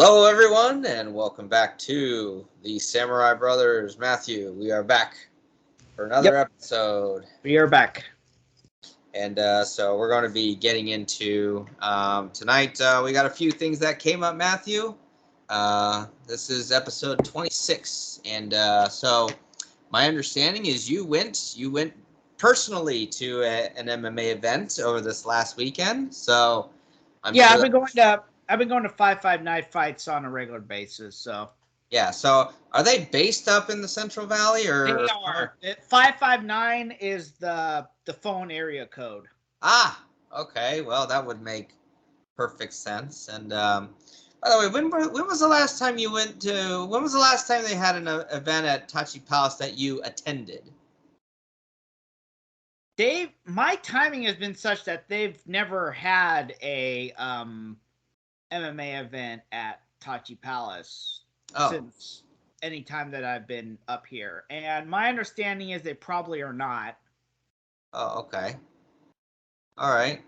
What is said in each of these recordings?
Hello, everyone, and welcome back to the Samurai Brothers. Matthew, we are back for another episode. We are back. And so we're going to be getting into tonight. We got a few things that came up, Matthew. This is episode 26. And so my understanding is you went personally to an MMA event over this last weekend. So I've been going to 559 fights on a regular basis. So yeah. So are they based up in the Central Valley or? They are. 559 is the phone area code. Ah, okay. Well, that would make perfect sense. And by the way, when was the last time you went to? When was the last time they had an event at Tachi Palace that you attended? My timing has been such that they've never had a MMA event at Tachi Palace since any time that I've been up here. And my understanding is they probably are not. Oh, okay. All right.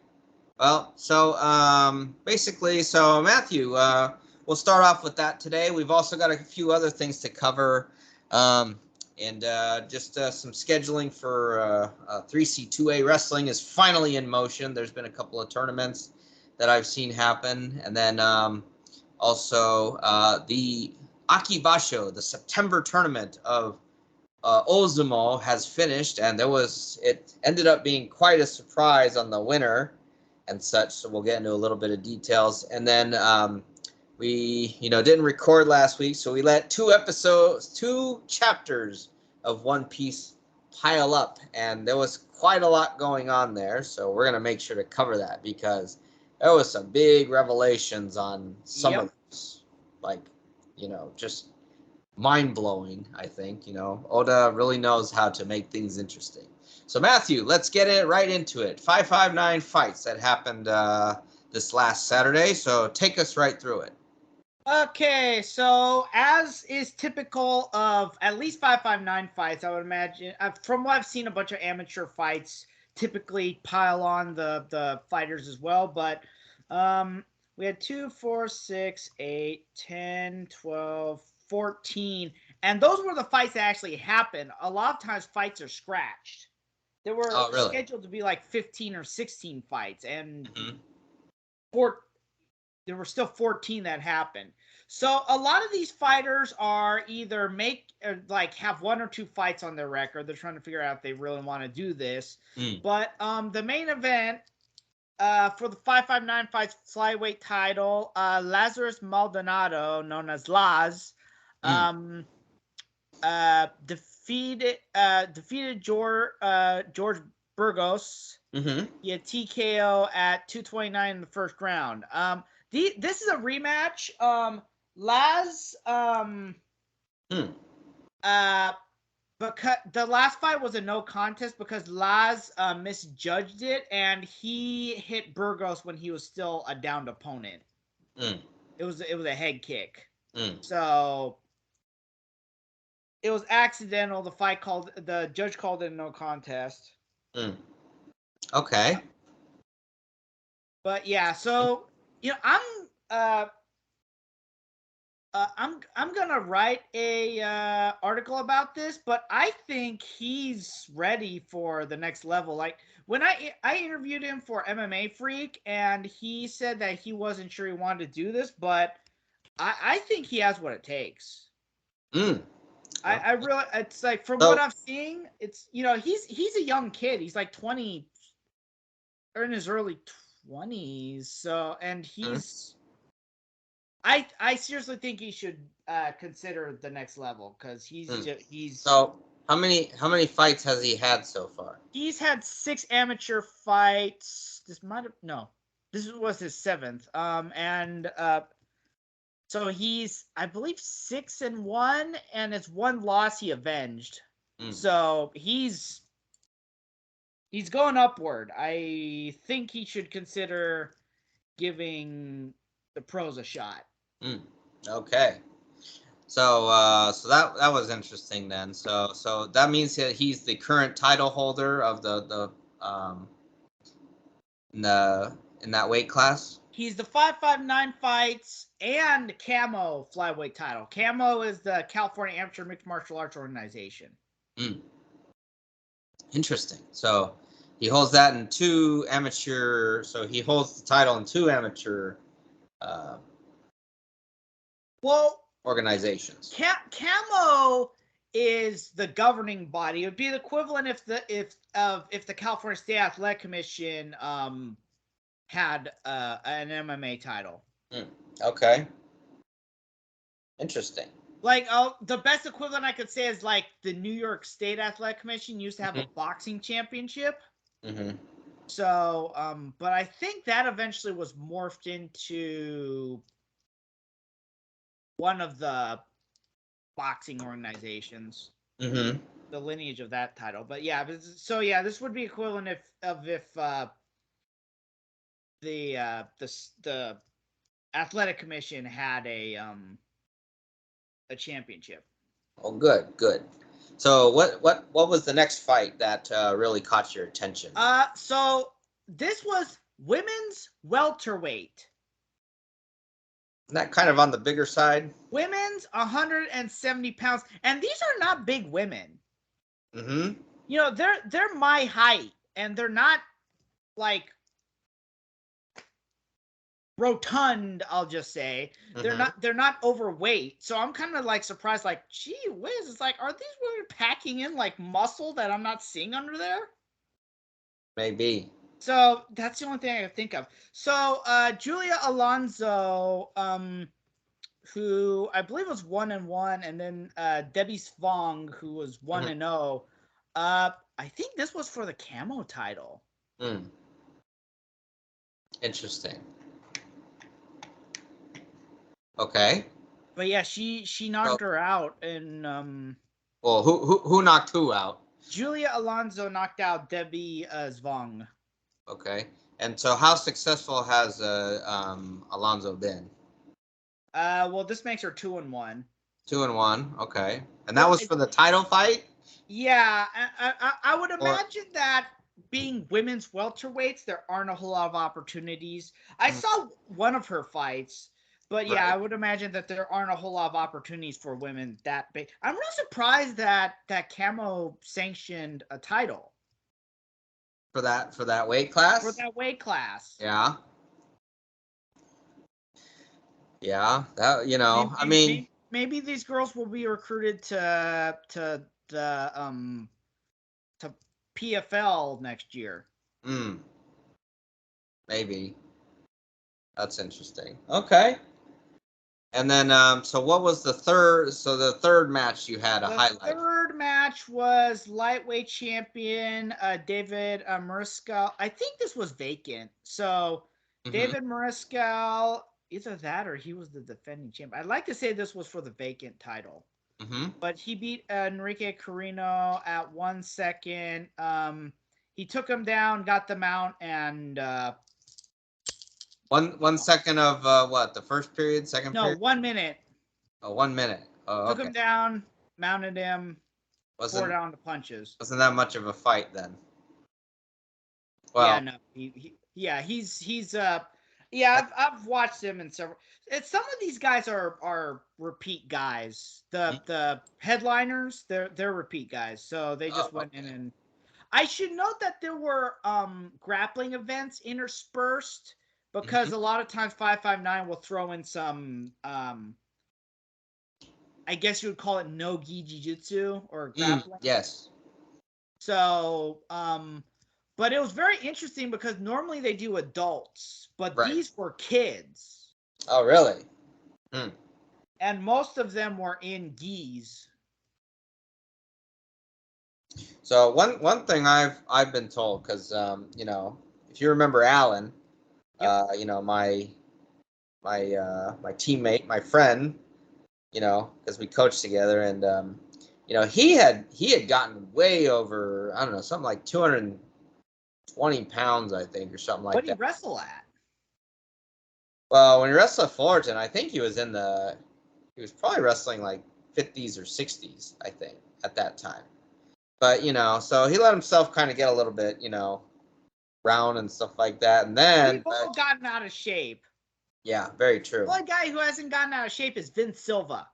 Well, so basically, so Matthew, we'll start off with that today. We've also got a few other things to cover, and just some scheduling for 3C2A wrestling is finally in motion. There's been a couple of tournaments that I've seen happen, and then also the Akibasho, the September tournament of Ozumo has finished, and it ended up being quite a surprise on the winner and such, so we'll get into a little bit of details. And then we didn't record last week, so we let two chapters of One Piece pile up, and there was quite a lot going on there, so we're going to make sure to cover that because there was some big revelations on some of those, like, just mind-blowing. I think Oda really knows how to make things interesting. So Matthew, let's get right into it. 559 fights that happened this last Saturday, so take us right through it. Okay, so as is typical of at least 559 fights, I would imagine, from what I've seen, a bunch of amateur fights typically pile on the fighters as well, but we had 2, 4, 6, 8, 10, 12, 14, and those were the fights that actually happened. A lot of times fights are scratched. There were scheduled to be like 15 or 16 fights, and there were still 14 that happened. So a lot of these fighters are either have 1 or 2 fights on their record. They're trying to figure out if they really want to do this. But the main event for the 559 fights flyweight title, Lazarus Maldonado, known as Laz, defeated George Burgos. He had TKO at 229 in the first round. This is a rematch. Laz, because the last fight was a no contest because Laz misjudged it and he hit Burgos when he was still a downed opponent. It was a head kick. So it was accidental. The judge called it a no contest. Okay. But yeah, so I'm gonna write a article about this, but I think he's ready for the next level. Like when I interviewed him for MMA Freak, and he said that he wasn't sure he wanted to do this, but I think he has what it takes. I really, it's like from what I'm seeing, it's he's a young kid. He's like 20 or in his early 20s. So, and he's I seriously think he should consider the next level because he's. So how many fights has he had so far? He's had 6 amateur fights. This was his 7th. So he's, I believe, 6-1, and it's 1 loss he avenged. So he's going upward. I think he should consider giving the pros a shot. Okay. So that was interesting then. So that means that he's the current title holder of the in that weight class. He's the 559 fights and Camo flyweight title. Camo is the California Amateur Mixed Martial Arts Organization. Interesting. So he holds that in 2 amateur. So he holds the title in 2 amateur organizations. Camo is the governing body. It would be the equivalent if the California State Athletic Commission had an MMA title. Okay. Interesting. Like, the best equivalent I could say is like the New York State Athletic Commission used to have a boxing championship. So, but I think that eventually was morphed into one of the boxing organizations. The lineage of that title. But yeah, so yeah, this would be equivalent if the athletic commission had a championship. Oh, good. So what was the next fight that really caught your attention? So this was women's welterweight. Isn't that kind of on the bigger side? Women's 170 pounds, and these are not big women. You know, they're my height, and they're not like rotund, I'll just say. They're not overweight. So I'm kind of like surprised, like, gee whiz, it's like, are these women packing in like muscle that I'm not seeing under there? Maybe. So that's the only thing I can think of. So Julia Alonso, who I believe was 1-1, and then Debbie Svong, who was 1-0. I think this was for the Camo title. Interesting. Okay. But yeah, she knocked her out, and well, who knocked who out? Julia Alonso knocked out Debbie Svong. Okay. And so how successful has Alonso been? Well, this makes her 2-1. 2-1, okay. And that was for the title fight? Yeah, I would imagine that being women's welterweights, there aren't a whole lot of opportunities. I saw one of her fights, but yeah, I would imagine that there aren't a whole lot of opportunities for women that big. I'm really surprised that Camo sanctioned a title. For that weight class? For that weight class. Yeah. Yeah, that, you know, maybe these girls will be recruited to PFL next year. Maybe. That's interesting. Okay. And then, so what was the third? So the third match you had highlight. The third match was lightweight champion David Mariscal. I think this was vacant. So David Mariscal, either that or he was the defending champion. I'd like to say this was for the vacant title. But he beat Enrique Carino at 1 second. He took him down, got the mount, and 1 second of what? The first period, second period? No, 1 minute. Oh, 1 minute. Oh, Took him down, mounted him, four down to punches. Wasn't that much of a fight then? Well, yeah, no, he's I've watched him in several. Some of these guys are repeat guys. The headliners, they're repeat guys. So they just went in and. I should note that there were grappling events interspersed because a lot of times 559 will throw in some I guess you would call it no-gi jiu-jitsu or grappling. Yes. So but it was very interesting because normally they do adults, but these were kids. Oh, really? And most of them were in gis. So one thing I've been told, because you know, if you remember Alan, you know, my teammate, my friend, you know, because we coached together, and you know, he had gotten way over, I don't know, something like 220 pounds, I think, or something like that. What did he wrestle at? Well, when he wrestled at Fullerton, I think he was probably wrestling like 50s or 60s, I think, at that time. But, you know, so he let himself kind of get a little bit, you know, around and stuff like that. And then, We've all gotten out of shape. yeah, very The true. only guy who hasn't gotten out of shape is Vince Silva.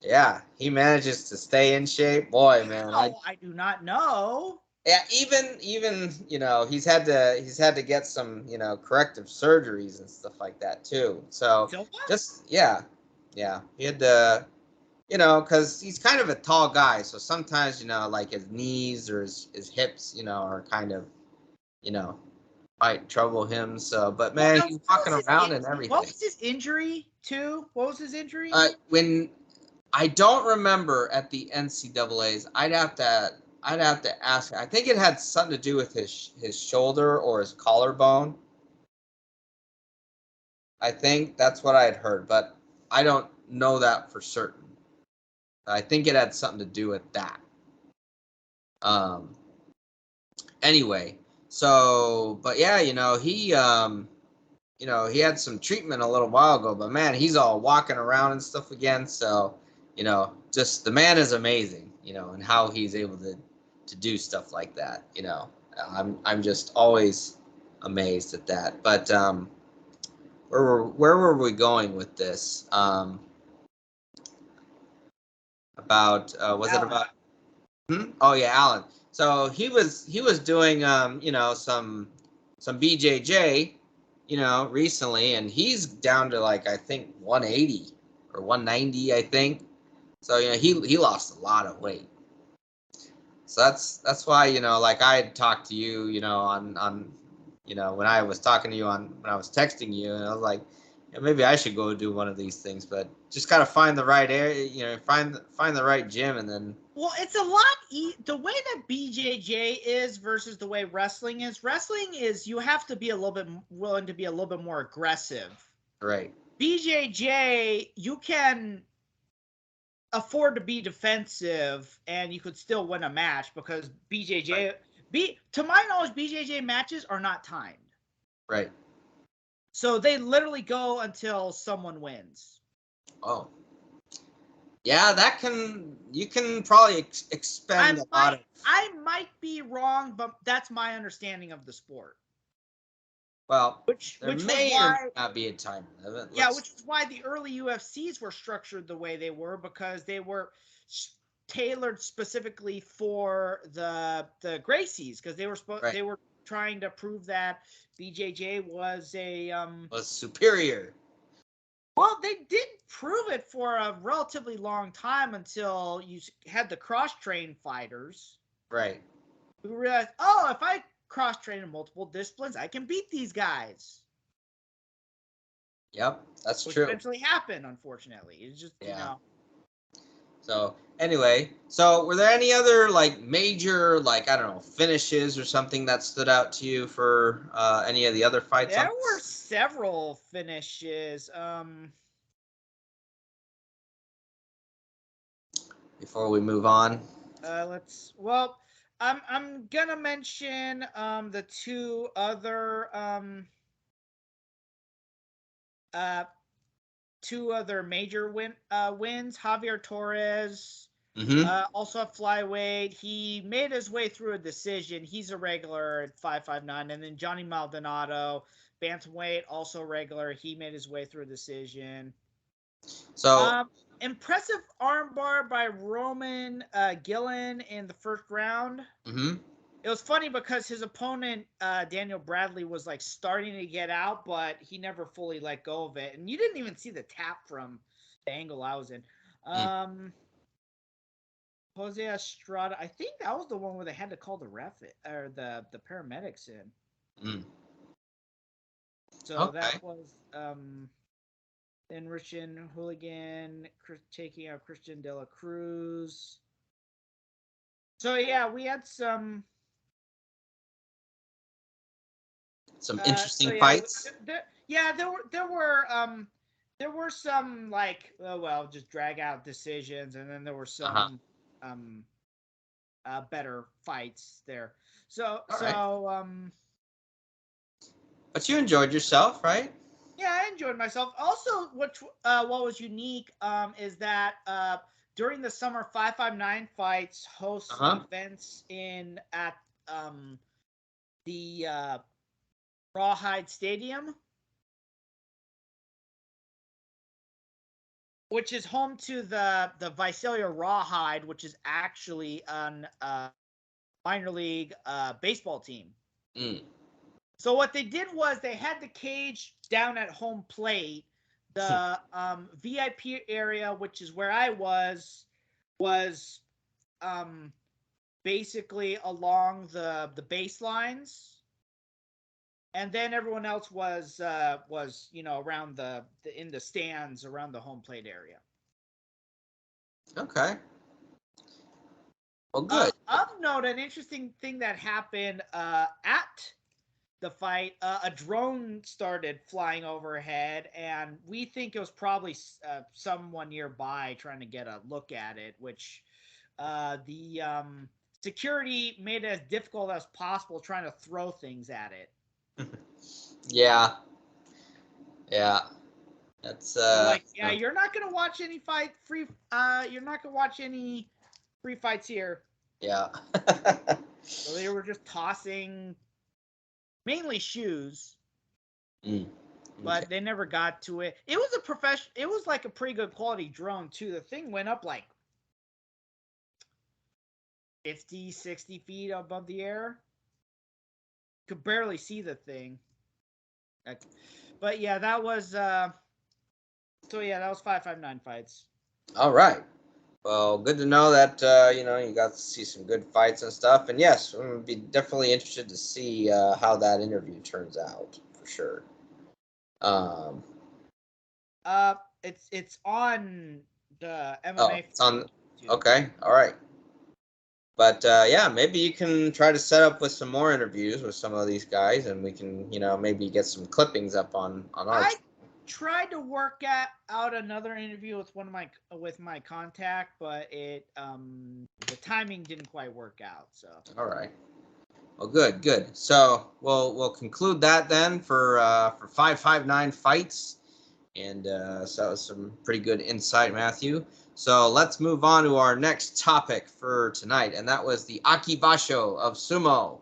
Yeah, he manages to stay in shape. Boy, man, I do not know. yeah, even he's had to get some corrective surgeries and stuff like that too. So Silva? just yeah, he had to because he's kind of a tall guy, so sometimes like his knees or his hips are kind of you know might trouble him. So, but man, he's walking around and everything. What was his injury too? What was his injury? When I don't remember at the NCAA's, I'd have to ask. I think it had something to do with his shoulder or his collarbone. I think that's what I had heard, but I don't know that for certain. I think it had something to do with that. Um. Anyway, so but yeah, he had some treatment a little while ago, but man, he's all walking around and stuff again. So, just the man is amazing, and how he's able to do stuff like that. I'm just always amazed at that. But where were we going with this? About was it about? Oh yeah, Alan. So he was doing some BJJ, recently, and he's down to like I think 180 or 190, I think. So he lost a lot of weight. So that's why like I had talked to you on when I was talking to you on when I was texting you, and I was like, maybe I should go do one of these things, but just gotta find the right area, find the right gym, and then. Well, it's a lot. The way that BJJ is versus the way wrestling is you have to be a little bit willing to be a little bit more aggressive. Right. BJJ, you can afford to be defensive and you could still win a match because BJJ, to my knowledge, BJJ matches are not timed. Right. So they literally go until someone wins. Oh. Yeah, you can probably expend a lot of. I might be wrong, but that's my understanding of the sport. Well, which may or may not be a time limit. Yeah, which is why the early UFCs were structured the way they were, because they were tailored specifically for the Gracies, because they were trying to prove that BJJ was was superior. Well, they did prove it for a relatively long time until you had the cross-train fighters. Right. Who realized, oh, if I cross-train in multiple disciplines, I can beat these guys. Yep, that's Which true. eventually happened, unfortunately. It's just, So anyway, were there any other like major, like I don't know, finishes or something that stood out to you for any of the other fights? There were several finishes. Before we move on, I'm gonna mention the two other major wins. Javier Torres, also at flyweight. He made his way through a decision. He's a regular at 559. And then Johnny Maldonado, bantamweight, also regular. He made his way through a decision. So impressive armbar by Roman Gillen in the first round. It was funny because his opponent, Daniel Bradley, was like starting to get out, but he never fully let go of it. And you didn't even see the tap from the angle I was in. Jose Estrada, I think that was the one where they had to call the ref or the paramedics in. So that was Enriching Hooligan taking out Christian De La Cruz. So yeah, we had some interesting fights. There were some like just drag out decisions, and then there were some better fights there. But you enjoyed yourself, right? Yeah, I enjoyed myself. Also, what was unique is that during the summer 559 fights hosts events at the Rawhide Stadium, which is home to the Visalia Rawhide, which is actually an minor league baseball team. Mm. So what they did was they had the cage down at home plate. The VIP area, which is where I was basically along the baselines, and then everyone else was around the in the stands around the home plate area. Okay. Well, good. Of note, an interesting thing that happened at the fight, a drone started flying overhead, and we think it was probably someone nearby trying to get a look at it, which the security made it as difficult as possible trying to throw things at it. Yeah. Yeah. That's you're not gonna watch any you're not gonna watch any free fights here. Yeah. So they were just tossing mainly shoes. Mm. But they never got to it. It was it was like a pretty good quality drone too. The thing went up like 50, 60 feet above the air. Could barely see the thing. But yeah, that was that was 559 fights. All right. Well, good to know that you got to see some good fights and stuff. And yes, I'm gonna be definitely interested to see how that interview turns out for sure. It's on the MMA. Oh, it's on. Okay, all right. But yeah, maybe you can try to set up with some more interviews with some of these guys, and we can maybe get some clippings up on our. I tried to work out another interview with my contact, but it the timing didn't quite work out. So all right. Well, good. So we'll conclude that then for 559 fights, and so that was some pretty good insight, Matthew. So let's move on to our next topic for tonight, and that was the Akibasho of Sumo,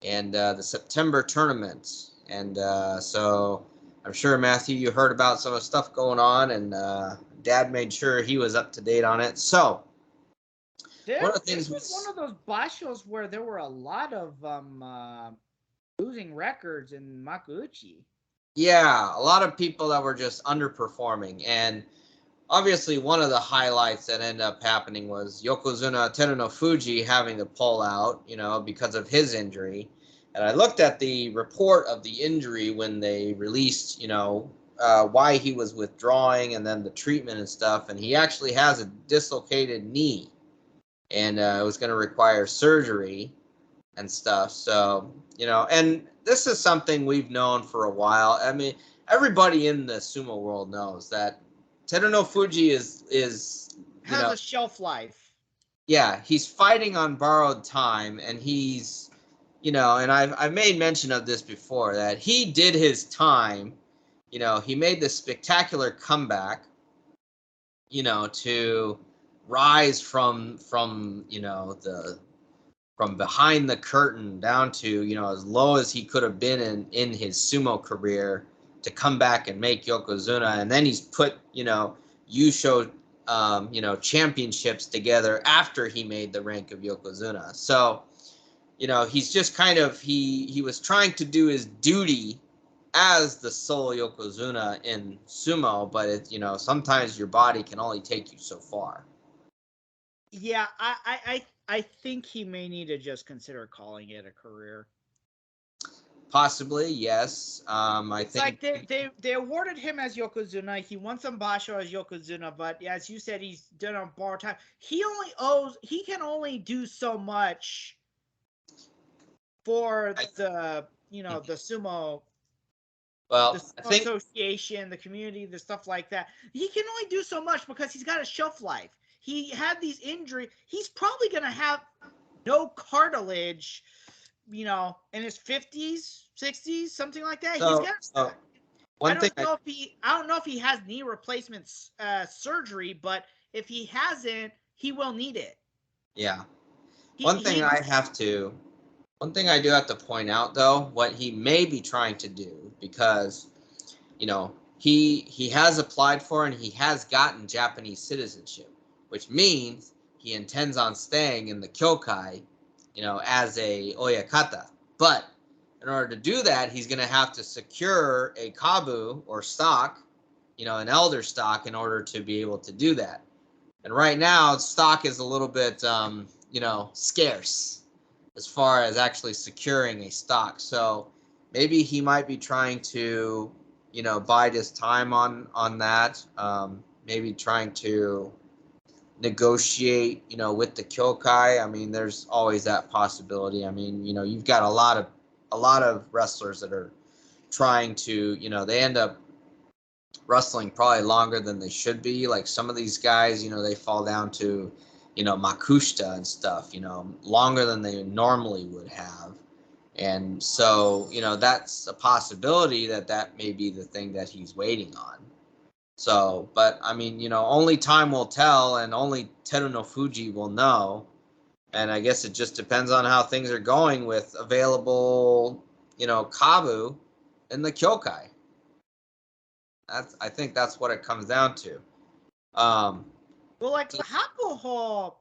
and the September tournament. And so I'm sure, Matthew, you heard about some of the stuff going on, and Dad made sure he was up to date on it. So one of the things this was one of those bashos where there were a lot of losing records in Makuuchi. Yeah, a lot of people that were just underperforming, and obviously one of the highlights that ended up happening was Yokozuna Terunofuji having to pull out, because of his injury. And I looked at the report of the injury when they released, why he was withdrawing and then the treatment and stuff, and he actually has a dislocated knee, and it was going to require surgery and stuff. So, and this is something we've known for a while. I mean, everybody in the sumo world knows that Terunofuji has a shelf life. Yeah, he's fighting on borrowed time, and he's, and I've made mention of this before, that he did his time. He made this spectacular comeback, to rise from from behind the curtain down to, as low as he could have been in his sumo career, to come back and make Yokozuna. And then he's put, Yusho, championships together after he made the rank of Yokozuna. So, he's just kind of, he was trying to do his duty as the sole Yokozuna in sumo, but it's, sometimes your body can only take you so far. Yeah, I think he may need to just consider calling it a career. Possibly, yes. I think like they awarded him as Yokozuna. He won some basho as Yokozuna, but as you said, he's done on borrowed time. He can only do so much for the sumo. Well, the sumo association, the community, the stuff like that. He can only do so much because he's got a shelf life. He had these injuries. He's probably going to have no cartilage, in his 50s, 60s, something like that. So, he's got. I don't know if he has knee replacement surgery, but if he hasn't, he will need it. Yeah. One thing I have to One thing I do have to point out, though, what he may be trying to do, because, you know, he has applied for and he has gotten Japanese citizenship, which means he intends on staying in the Kyokai, you know, as a Oyakata. But in order to do that, he's going to have to secure a kabu or stock, you know, an elder stock in order to be able to do that. And right now, stock is a little bit, you know, scarce as far as actually securing a stock. So maybe he might be trying to, you know, bide his time on that. Maybe trying to negotiate, you know, with the Kyokai. I mean, there's always that possibility. I mean, you know, you've got a lot of wrestlers that are trying to, you know, they end up wrestling probably longer than they should be. Like some of these guys, you know, they fall down to, you know, Makushita and stuff, you know, longer than they normally would have. And so, you know, that's a possibility that that may be the thing that he's waiting on. So, but I mean, you know, only time will tell and only Teru no Fuji will know. And I guess it just depends on how things are going with available, you know, Kabu in the Kyokai. I think that's what it comes down to. Um, Well, like Hakuho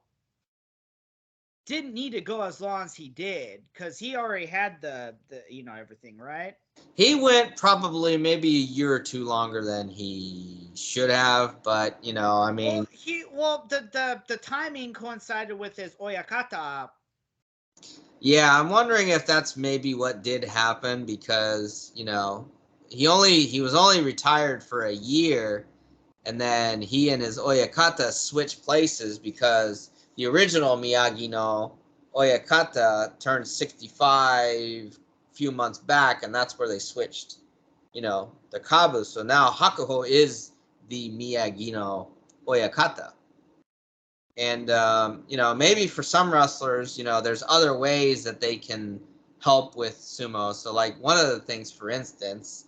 didn't need to go as long as he did because he already had the you know everything, right? he went probably maybe a year or two longer than he should have, but you know, I mean, The timing coincided with his Oyakata. yeah, I'm wondering if that's maybe what did happen because, you know, he was only retired for a year and then he and his Oyakata switched places because the original Miyagi no Oyakata turned 65 a few months back, and that's where they switched, you know, the Kabu. So now Hakuho is the Miyagi no Oyakata. And, you know, maybe for some wrestlers, you know, there's other ways that they can help with sumo. So, like, one of the things, for instance,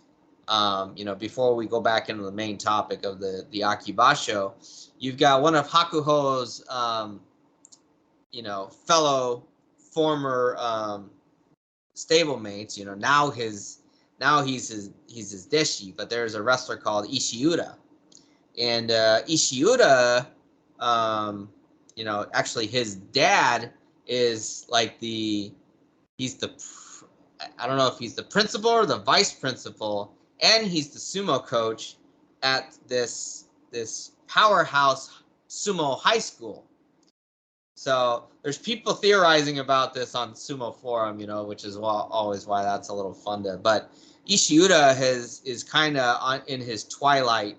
you know, before we go back into the main topic of the Akibasho, you've got one of Hakuho's, you know, fellow former stablemates. You know, now he's his deshi, but there's a wrestler called Ishiura, and Ishiura, um, you know, actually his dad is like he's the I don't know if he's the principal or the vice principal, and he's the sumo coach at this powerhouse sumo high school. So there's people theorizing about this on Sumo Forum, you know, which is always why that's a little fun to. But Ishiura is kind of in his twilight,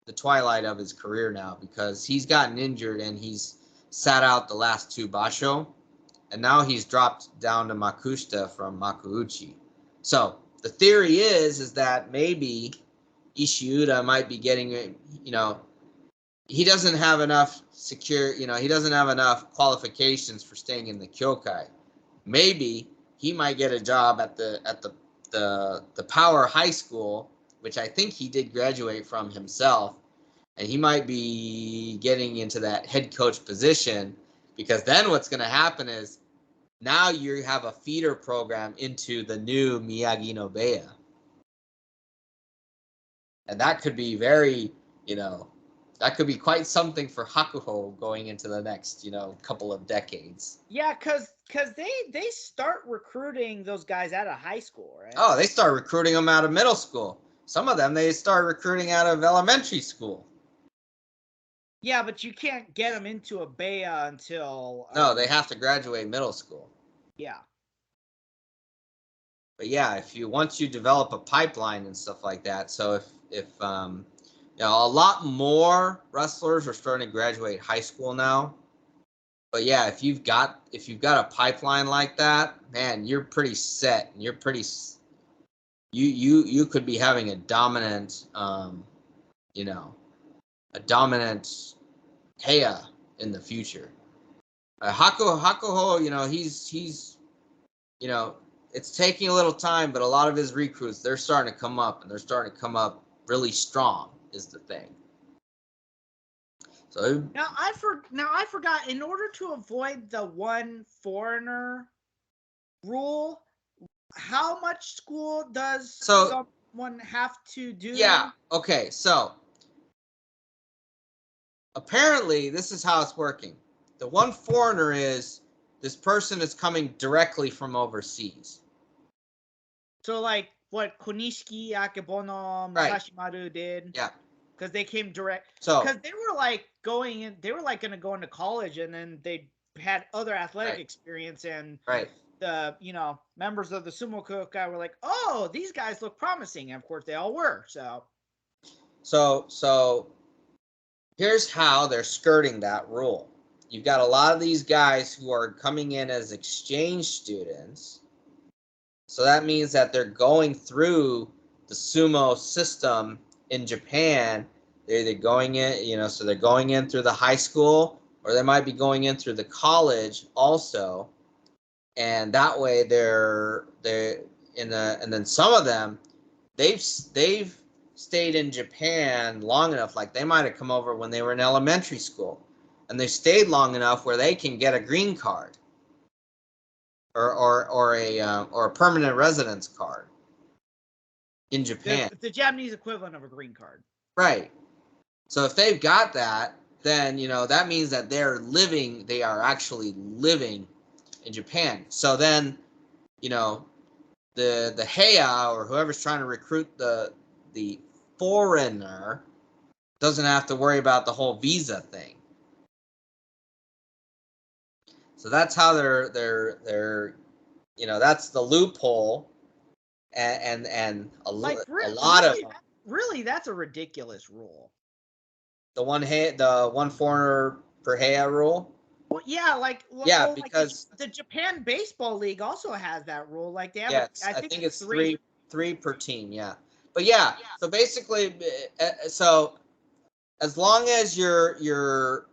the twilight of his career now, because he's gotten injured and he's sat out the last two basho, and now he's dropped down to Makushita from Makuuchi. So the theory is that maybe Ishiura might be getting, you know, he doesn't have enough he doesn't have enough qualifications for staying in the Kyokai. Maybe he might get a job at the Power High School, which I think he did graduate from himself, and he might be getting into that head coach position, because then what's going to happen is now you have a feeder program into the new Miyagi no Beya. And that could be very, you know, that could be quite something for Hakuho going into the next, you know, couple of decades. Yeah, because they start recruiting those guys out of high school, right? Oh, they start recruiting them out of middle school. Some of them they start recruiting out of elementary school. Yeah, but you can't get them into a Beya until No, they have to graduate middle school. Yeah. But yeah, if you once you develop a pipeline and stuff like that, so if you know, a lot more wrestlers are starting to graduate high school now. But yeah, if you've got a pipeline like that, man, you're pretty set, and you're pretty you could be having a dominant you know, a dominant Heya in the future. Hakuho, you know, he's you know, it's taking a little time, but a lot of his recruits, they're starting to come up, and they're starting to come up really strong is the thing. So Now I forgot. In order to avoid the one foreigner rule, how much school does someone have to do? Yeah. Okay. So apparently, this is how it's working. The one foreigner is this person is coming directly from overseas. So like what Konishiki, Akebono, Matashimaru did. Yeah. Because they came direct. So because they were like going in, they were like going to go into college, and then they had other athletic experience, and the members of the sumo kokai were like, oh, these guys look promising, and of course they all were. So here's how they're skirting that rule. You've got a lot of these guys who are coming in as exchange students. So that means that they're going through the sumo system in Japan. They're either going in, so they're going in through the high school, or they might be going in through the college also. And that way they're and then some of them, they've stayed in Japan long enough, like they might have come over when they were in elementary school, and they stayed long enough where they can get a green card or a permanent residence card in Japan. The Japanese equivalent of a green card. Right. So if they've got that, then that means that they are actually living in Japan. So then, the Heya or whoever's trying to recruit the foreigner doesn't have to worry about the whole visa thing. So that's how they're that's the loophole, and a lot of them. Really, that's a ridiculous rule. The one foreigner per Heya rule. Well, yeah, because the Japan Baseball League also has that rule. Like they have, I think it's three per team. Yeah, but so basically, so as long as your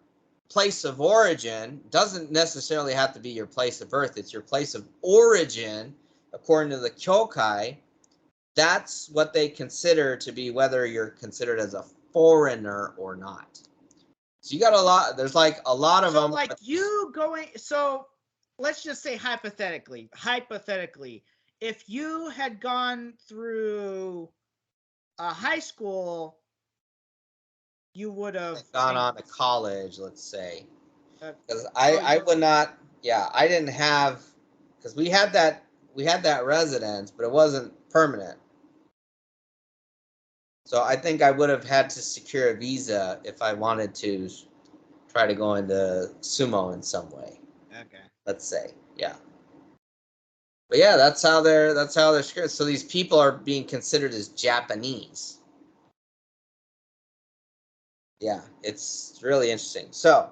place of origin doesn't necessarily have to be your place of birth, it's your place of origin according to the Kyokai. That's what they consider to be whether you're considered as a foreigner or not. So you got a lot. There's like a lot of them. Like you going. So let's just say hypothetically, if you had gone through a high school, you would have gone on to college. Let's say, because I would not. Yeah, I didn't have, because we had that residence, but it wasn't permanent. So I think I would have had to secure a visa if I wanted to try to go into sumo in some way. Okay. Let's say, yeah. But yeah, that's how they're secured. So these people are being considered as Japanese. Yeah, it's really interesting. So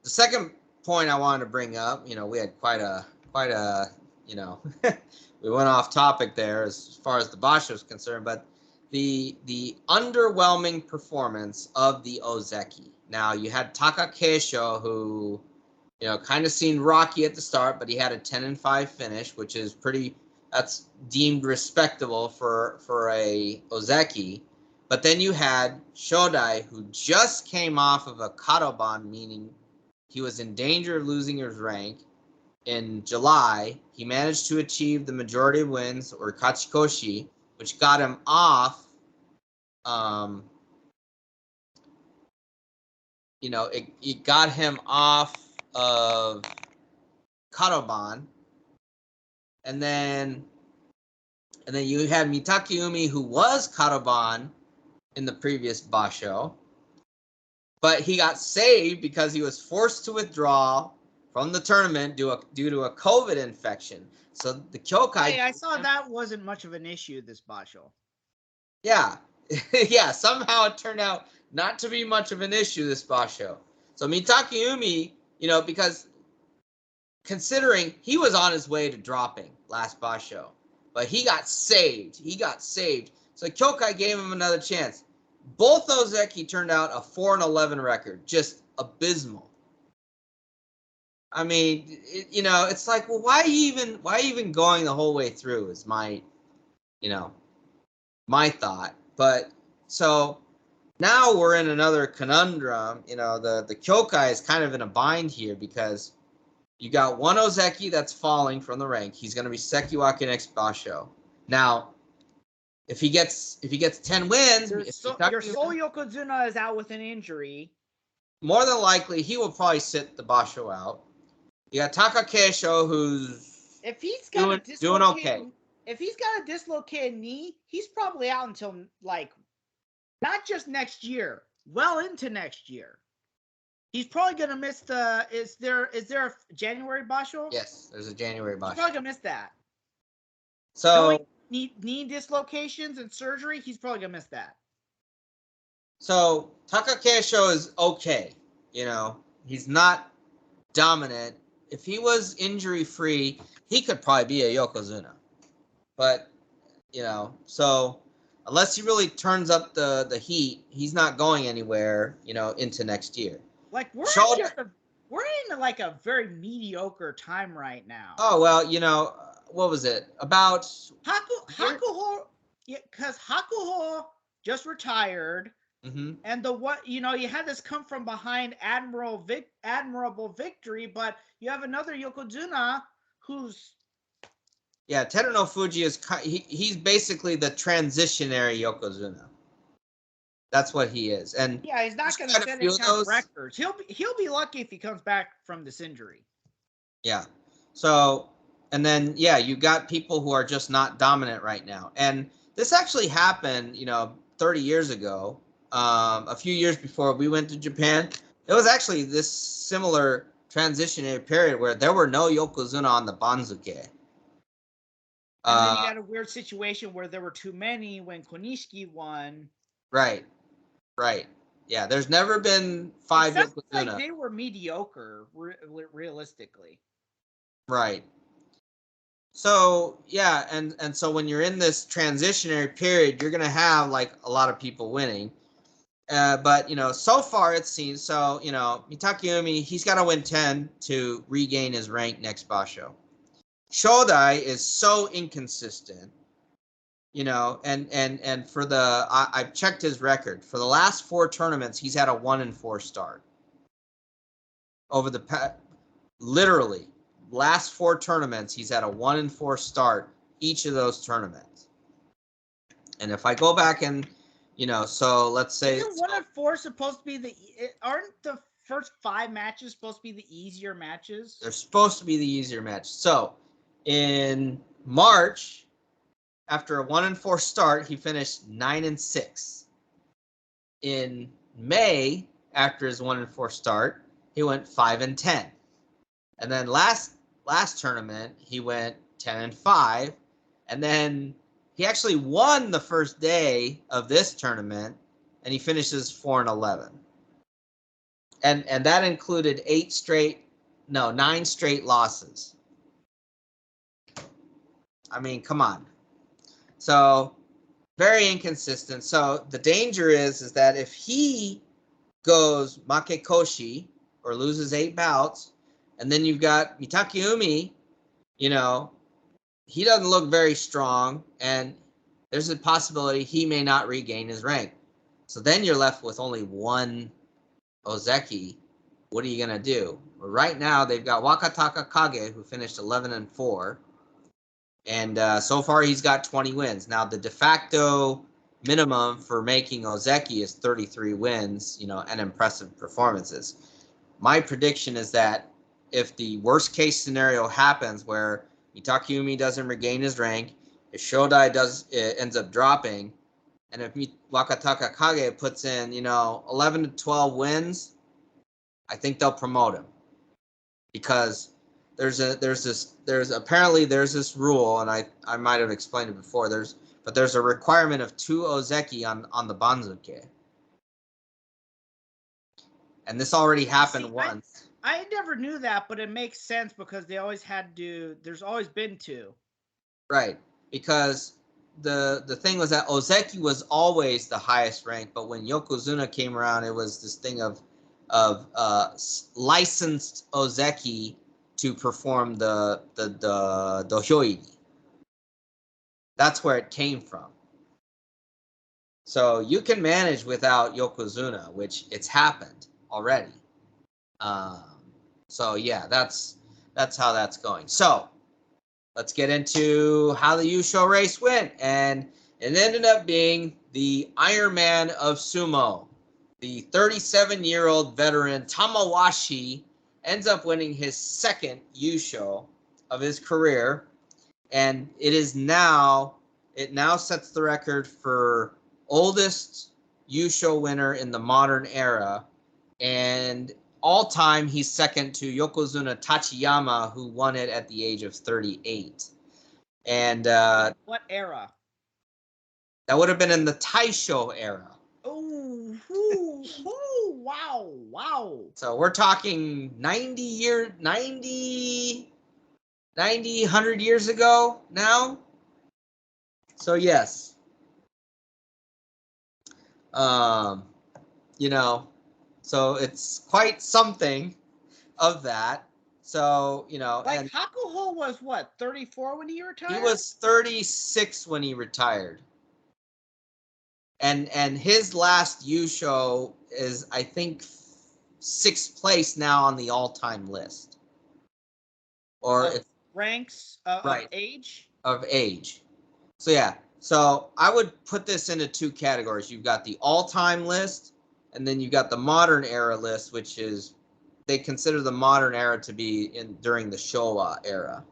the second point I wanted to bring up, we had quite a we went off topic there as far as the basho is concerned, but the underwhelming performance of the Ozeki. Now you had Taka Keisho, who kind of seemed rocky at the start, but he had a 10-5 finish, which is that's deemed respectable for a Ozeki. But then you had Shodai, who just came off of a kadoban, meaning he was in danger of losing his rank. In July, he managed to achieve the majority of wins, or kachikoshi, which got him off. It got him off of kadoban, and then you had Mitakeumi, who was kadoban in the previous basho, but he got saved because he was forced to withdraw from the tournament due to a COVID infection. So the Kyokai. Hey, I saw that wasn't much of an issue this basho. Yeah, yeah. Somehow it turned out not to be much of an issue this basho. So Mitakeumi, because considering he was on his way to dropping last basho, but he got saved. So Kyokai gave him another chance. Both Ozeki turned out a 4-11 record, just abysmal. I mean, it's like, well, why even going the whole way through is my thought. But so now we're in another conundrum. The Kyokai is kind of in a bind here because You got one Ozeki that's falling from the rank. He's going to be Sekiwake next Basho. Now, if he gets 10 wins, Your sole Yokozuna is out with an injury. More than likely, he will probably sit the Basho out. You got Takakeisho, who's if he's got doing okay. If he's got a dislocated knee, he's probably out until like not just next year, well into next year. He's probably gonna miss the. Is there a January Basho? Yes, there's a January Basho. He's probably gonna miss that. So knee dislocations and surgery, he's probably gonna miss that. So Takakeisho is okay. He's not dominant. If he was injury free, he could probably be a Yokozuna. But so unless he really turns up the heat, he's not going anywhere. Into next year. Like we're in like a very mediocre time right now. Oh well, what was it about? Hakuho, because Hakuho just retired, and you had this come from behind admirable victory, but you have another Yokozuna who's Teruno Fuji is he's basically the transitionary Yokozuna. That's what he is, and he's not going to set any kind of records. He'll be lucky if he comes back from this injury. Yeah. So, and then you got people who are just not dominant right now, and this actually happened, 30 years ago, a few years before we went to Japan. It was actually this similar transitionary period where there were no Yokozuna on the Banzuke. And then you got a weird situation where there were too many when Konishiki won. Right. Yeah, there's never been 5 Yokozuna. Like they were mediocre, realistically. Right. So, and so when you're in this transitionary period, you're going to have like a lot of people winning. But, so far it seems, Mitakeumi, he's got to win 10 to regain his rank next Basho. Shodai is so inconsistent, and for I've checked his record. For the last 4 tournaments, he's had a 1-4 start. Over the literally last 4 tournaments, he's had a 1-4 start each of those tournaments. And if I go back and, so let's say isn't 1-4 supposed to be aren't the first 5 matches supposed to be the easier matches? They're supposed to be the easier matches. So in March, after a 1-4 start, he finished 9-6. In May, after his 1-4 start, he went 5-10. And then last tournament, he went 10-5. And then he actually won the first day of this tournament, and he finishes 4-11. And that included 9 straight losses. I mean, come on. So very inconsistent. So the danger is that if he goes makekoshi or loses 8 bouts, and then you've got Mitakeumi, he doesn't look very strong, and there's a possibility he may not regain his rank. So then you're left with only 1 Ozeki. What are you going to do? Well, right now, they've got Wakataka Kage, who finished 11-4. And so far, he's got 20 wins. Now, the de facto minimum for making Ozeki is 33 wins, and impressive performances. My prediction is that if the worst case scenario happens where Mitakeumi doesn't regain his rank, if Shodai ends up dropping, and if Wakataka Kage puts in, 11-12 wins, I think they'll promote him. Because there's apparently this rule, and I might have explained it before. There's a requirement of 2 Ozeki on the Banzuke. And this already happened once. I never knew that, but it makes sense because they always there's always been 2. Right. Because the thing was that Ozeki was always the highest rank, but when Yokozuna came around, it was this thing of licensed Ozeki to perform the dohyoiri. That's where it came from. So you can manage without Yokozuna, which it's happened already. So yeah, that's that's how that's going. So let's get into how the Yusho race went. And it ended up being the Iron Man of Sumo. The 37-year-old veteran Tamawashi ends up winning his second Yusho of his career. And it now sets the record for oldest Yusho winner in the modern era. And all time, he's second to Yokozuna Tachiyama, who won it at the age of 38. And what era? That would have been in the Taisho era. Oh, wow. So we're talking 100 years ago now. So yes. So it's quite something of that. So, Like and Hakuho was what, 34 when he retired? he was 36 when he retired. And his last Yusho is, I think, 6th place now on the all-time list. Or it's ranks right. Of age. So yeah. So I would put this into 2 categories. You've got the all-time list, and then you've got the modern era list, which is, they consider the modern era to be during the Showa era.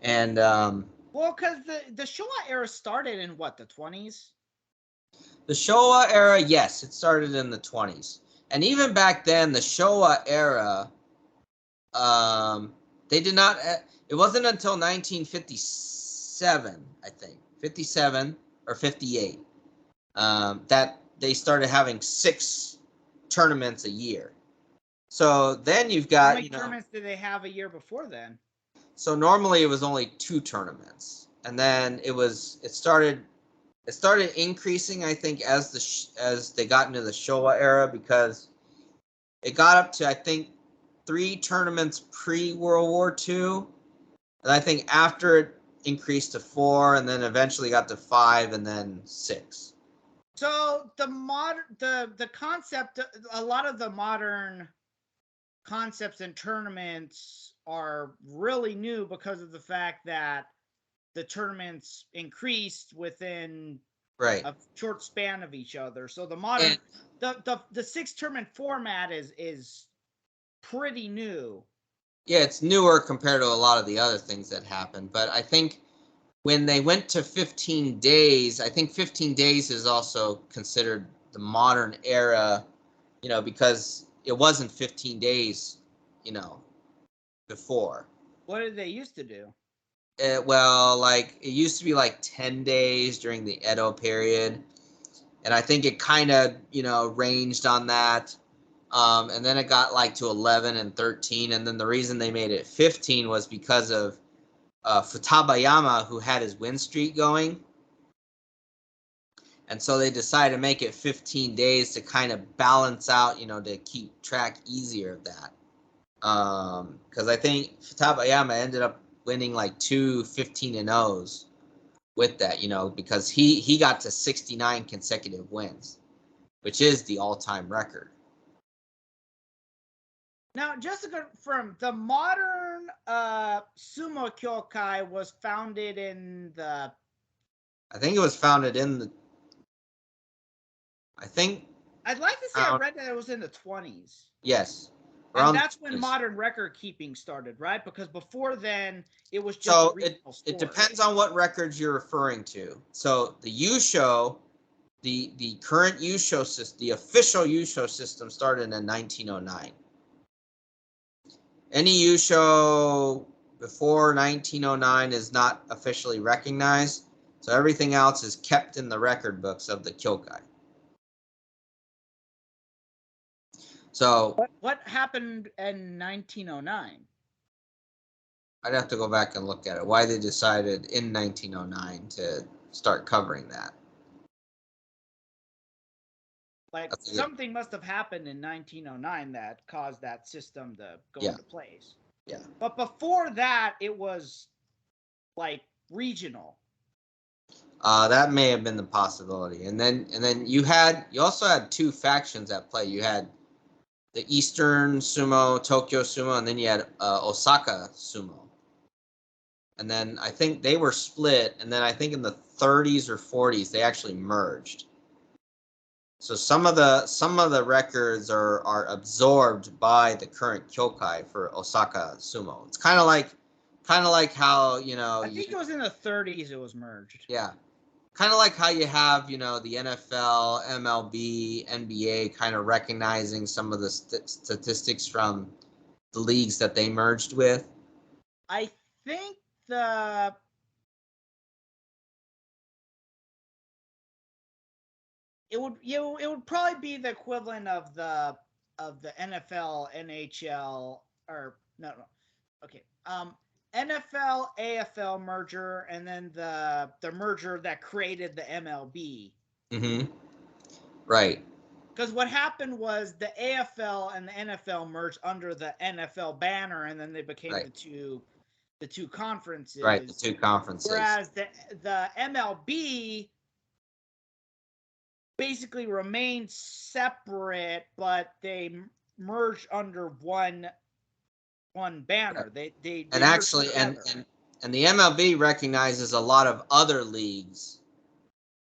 And well, because the Showa era started in what, the 20s? The Showa era, yes, it started in the 20s. And even back then, the Showa era, they did not, it wasn't until 1957, I think, 57 or 58, that they started having 6 tournaments a year. So then you've got, how many tournaments did they have a year before then? So normally it was only 2 tournaments. And then it started increasing, I think, as they got into the Showa era, because it got up to, I think, 3 tournaments pre-World War II. And I think after it increased to 4, and then eventually got to 5, and then 6. So the concept, a lot of the modern concepts and tournaments are really new because of the fact that the tournaments increased within a short span of each other. So the modern, the 6 tournament format is pretty new. Yeah, it's newer compared to a lot of the other things that happened. But I think when they went to 15 days, I think 15 days is also considered the modern era, because it wasn't 15 days, before. What did they used to do? It used to be like 10 days during the Edo period. And I think it kind of, ranged on that. And then it got like to 11 and 13. And then the reason they made it 15 was because of Futabayama, who had his win streak going. And so they decided to make it 15 days to kind of balance out, to keep track easier of that. Because I think Futabayama ended up winning like 2 15-0s with that, because he got to 69 consecutive wins, which is the all-time record. Now, just to confirm, the modern Sumo Kyokai was founded in the... I think it was founded in the... I'd like to say I read that it was in the 20s. Yes. And that's when modern record keeping started, right? Because before then, it was just so it depends on what records you're referring to. So the Yusho, the current Yusho system, the official Yusho system started in 1909. Any Yusho before 1909 is not officially recognized, so everything else is kept in the record books of the Kyokai. So what happened in 1909? I'd have to go back and look at it. Why they decided in 1909 to start covering that. Like something must have happened in 1909 that caused that system to go into place. Yeah. But before that, it was like regional. That may have been the possibility. And then you also had 2 factions at play. You had the Eastern Sumo, Tokyo Sumo, and then you had Osaka Sumo. And then I think they were split, and then I think in the 30s or 40s they actually merged. So some of the records are absorbed by the current Kyokai for Osaka Sumo. It's kind of like how, you know, I think it was in the 30s it was merged. Yeah. Kind of like how you have, you know, the NFL, MLB, NBA kind of recognizing some of the statistics from the leagues that they merged with. I think it would probably be the equivalent of the NFL, NHL, or no. Okay. NFL, AFL merger, and then the merger that created the MLB. Mm-hmm. Right. Because what happened was the AFL and the NFL merged under the NFL banner, and then they became Right. the two conferences. Right, the two conferences. Whereas the MLB basically remained separate, but they merged under one banner. They and actually and the MLB recognizes a lot of other leagues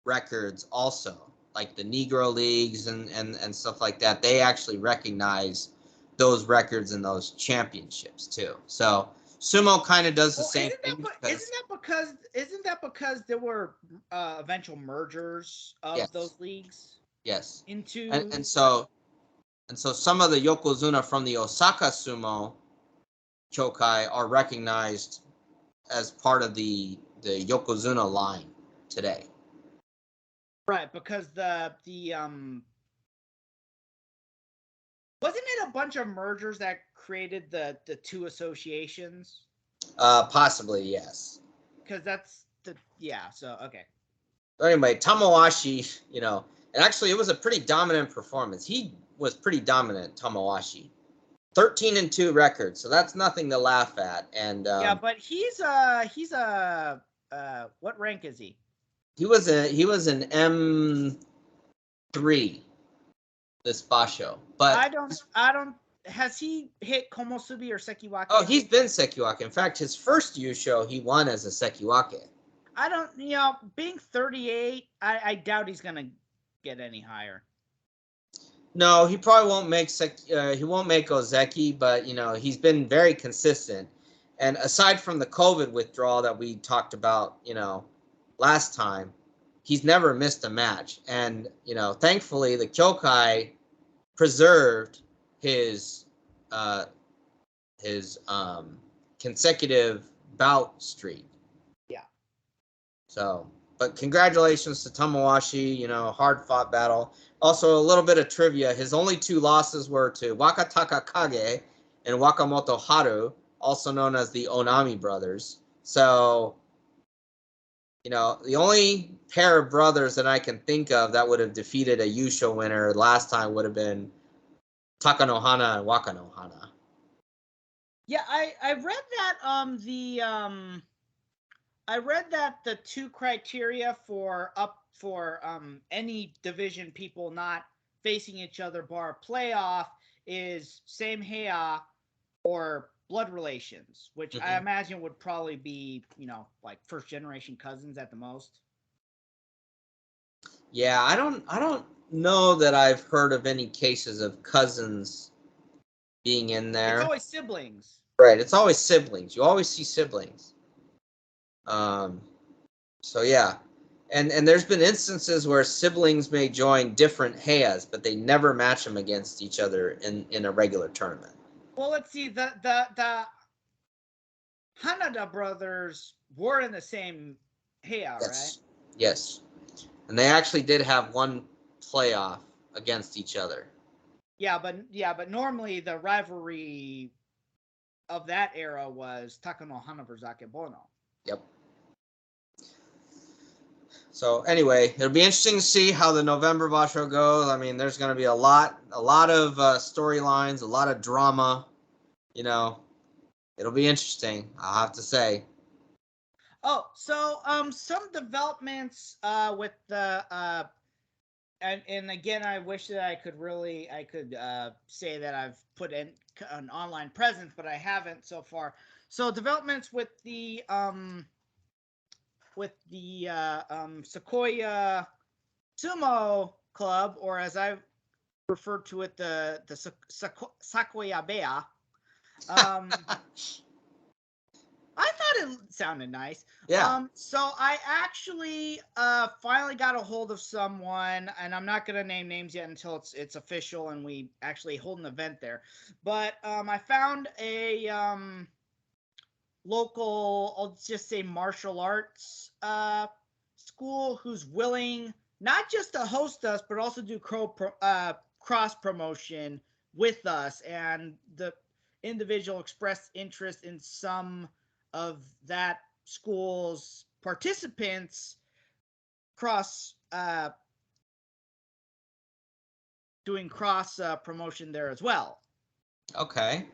records also, like the Negro leagues and stuff like that. They actually recognize those records and those championships too. So sumo kind of does the same thing. Isn't that because there were eventual mergers of Yes. those leagues? Yes. Into And so some of the yokozuna from the Osaka Sumo Kyokai are recognized as part of the yokozuna line today. Right, because the wasn't it a bunch of mergers that created the two associations? Possibly, yes. Because that's so okay. But anyway, Tamawashi, you know, and actually it was a pretty dominant performance. He was pretty dominant, Tamawashi. 13-2 record, so that's nothing to laugh at. And yeah, but he's what rank is he? He was an M3 this basho, but I don't. Has he hit Komosubi or Sekiwake? Oh, he's been Sekiwake. In fact, his first Yusho, he won as a Sekiwake. I don't, being 38, I doubt he's gonna get any higher. No, he probably won't make he won't make Ozeki, but you know he's been very consistent. And aside from the COVID withdrawal that we talked about, you know, last time, he's never missed a match. And you know, thankfully, the Kyokai preserved his consecutive bout streak. Yeah. So, but congratulations to Tamawashi, you know, hard fought battle. Also, a little bit of trivia. His only two losses were to Wakataka Kage and Wakamoto Haru, also known as the Onami brothers. So, you know, the only pair of brothers that I can think of that would have defeated a Yusho winner last time would have been Takanohana and Wakanohana. Yeah, I read that I read that the two criteria for any division people not facing each other bar playoff is same heya or blood relations, which I imagine would probably be, like first generation cousins at the most. Yeah, I don't know that I've heard of any cases of cousins being in there. It's always siblings. Right, it's always siblings. You always see siblings. So yeah. And there's been instances where siblings may join different heias, but they never match them against each other in a regular tournament. Well, let's see. The Hanada brothers were in the same heia, Yes. right? Yes. And they actually did have one playoff against each other. Yeah, but normally the rivalry of that era was Takanohana versus Akebono. Yep. So anyway, it'll be interesting to see how the November Basho goes. I mean, there's going to be a lot of storylines, a lot of drama. You know, it'll be interesting, I'll have to say. Oh, so some developments with the and again, I wish that I could say that I've put in an online presence, but I haven't so far. So developments with the Sequoia Sumo Club, or as I refer to it, the Sequoia Bear. I thought it sounded nice. Yeah. So I actually finally got a hold of someone, and I'm not gonna name names yet until it's official and we actually hold an event there. But I found a local, I'll just say martial arts school who's willing not just to host us, but also do cross promotion with us. And the individual expressed interest in some of that school's participants cross doing cross promotion there as well. Okay.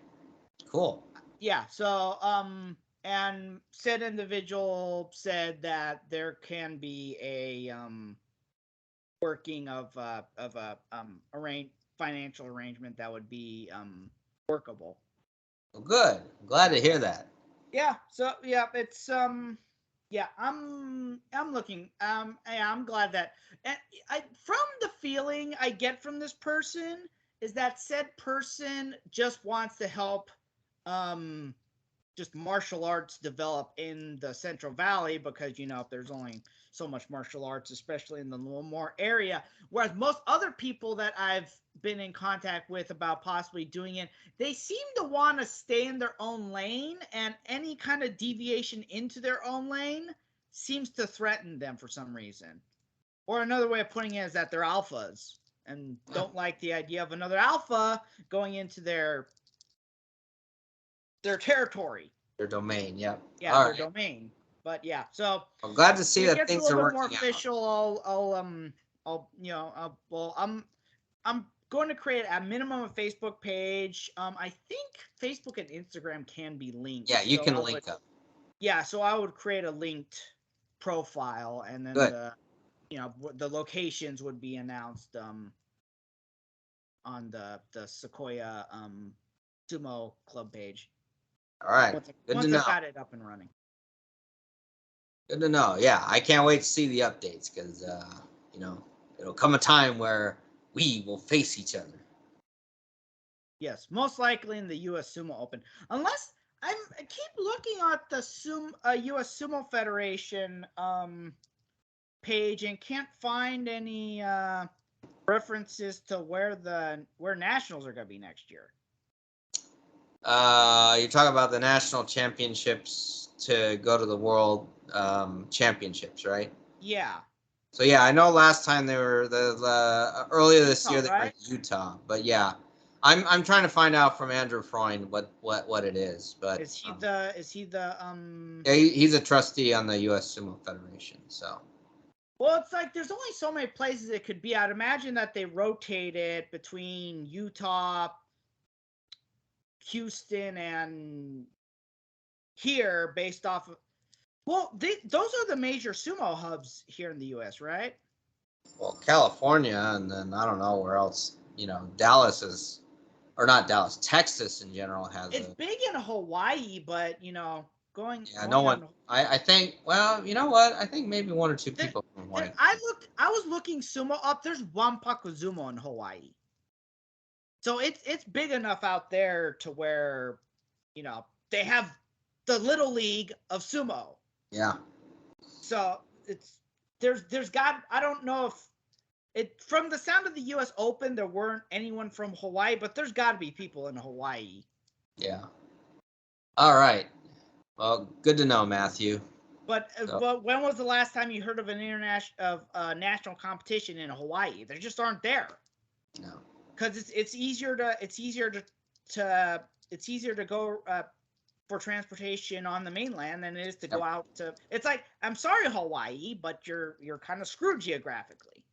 Cool. Yeah. So and said individual said that there can be a working of a financial arrangement that would be workable. Well, good. I'm glad to hear that. Yeah. So yeah, it's yeah, I'm looking yeah, I'm glad that, and I from the feeling I get from this person is that said person just wants to help um just martial arts develop in the Central Valley, because there's only so much martial arts, especially in the more area. Whereas most other people that I've been in contact with about possibly doing it, they seem to want to stay in their own lane, and any kind of deviation into their own lane seems to threaten them for some reason. Or another way of putting it is that they're alphas and don't like the idea of another alpha going into their territory. Their domain. Yep. Yeah, All their right. domain. But yeah, so I'm glad to see when it that gets a things are little bit more working out. official, well, I'm going to create a minimum of Facebook page. I think Facebook and Instagram can be linked. Yeah, you So can link up. yeah, so I would create a linked profile, and then Good. the locations would be announced on the Sequoia Sumo Club page. All right. Good to know. I've got it up and running. Good to know. Yeah, I can't wait to see the updates because it'll come a time where we will face each other. Yes, most likely in the U.S. Sumo Open, unless I keep looking at the U.S. Sumo Federation page and can't find any references to where nationals are going to be next year. You're talking about the national championships to go to the world championships, right? Yeah. So yeah, I know last time they were the earlier this Utah, year they were in Utah, but yeah, I'm trying to find out from Andrew Freund what it is. But is he the yeah, he's a trustee on the U.S. Sumo Federation. So well, it's like there's only so many places it could be. I'd imagine that they rotate it between Utah, Houston, and here based off of. Well, those are the major sumo hubs here in the U.S., right? well, California, and then I don't know where else. Dallas is, or not Dallas, Texas in general has. It's big in Hawaii, but going. Yeah, no one. I think. Well, you know what? I think maybe one or two people from Hawaii. I was looking sumo up. There's Wampakuzumo in Hawaii, so it's big enough out there to where, they have the little league of sumo. Yeah. So there's got, I don't know if it, from the sound of the U.S. Open, there weren't anyone from Hawaii, but there's got to be people in Hawaii. Yeah. All right. Well, good to know, Matthew. But when was the last time you heard of an national competition in Hawaii? There just aren't there. No. Because it's easier to go for transportation on the mainland than it is to go out to. It's like, I'm sorry, Hawaii, but you're kind of screwed geographically.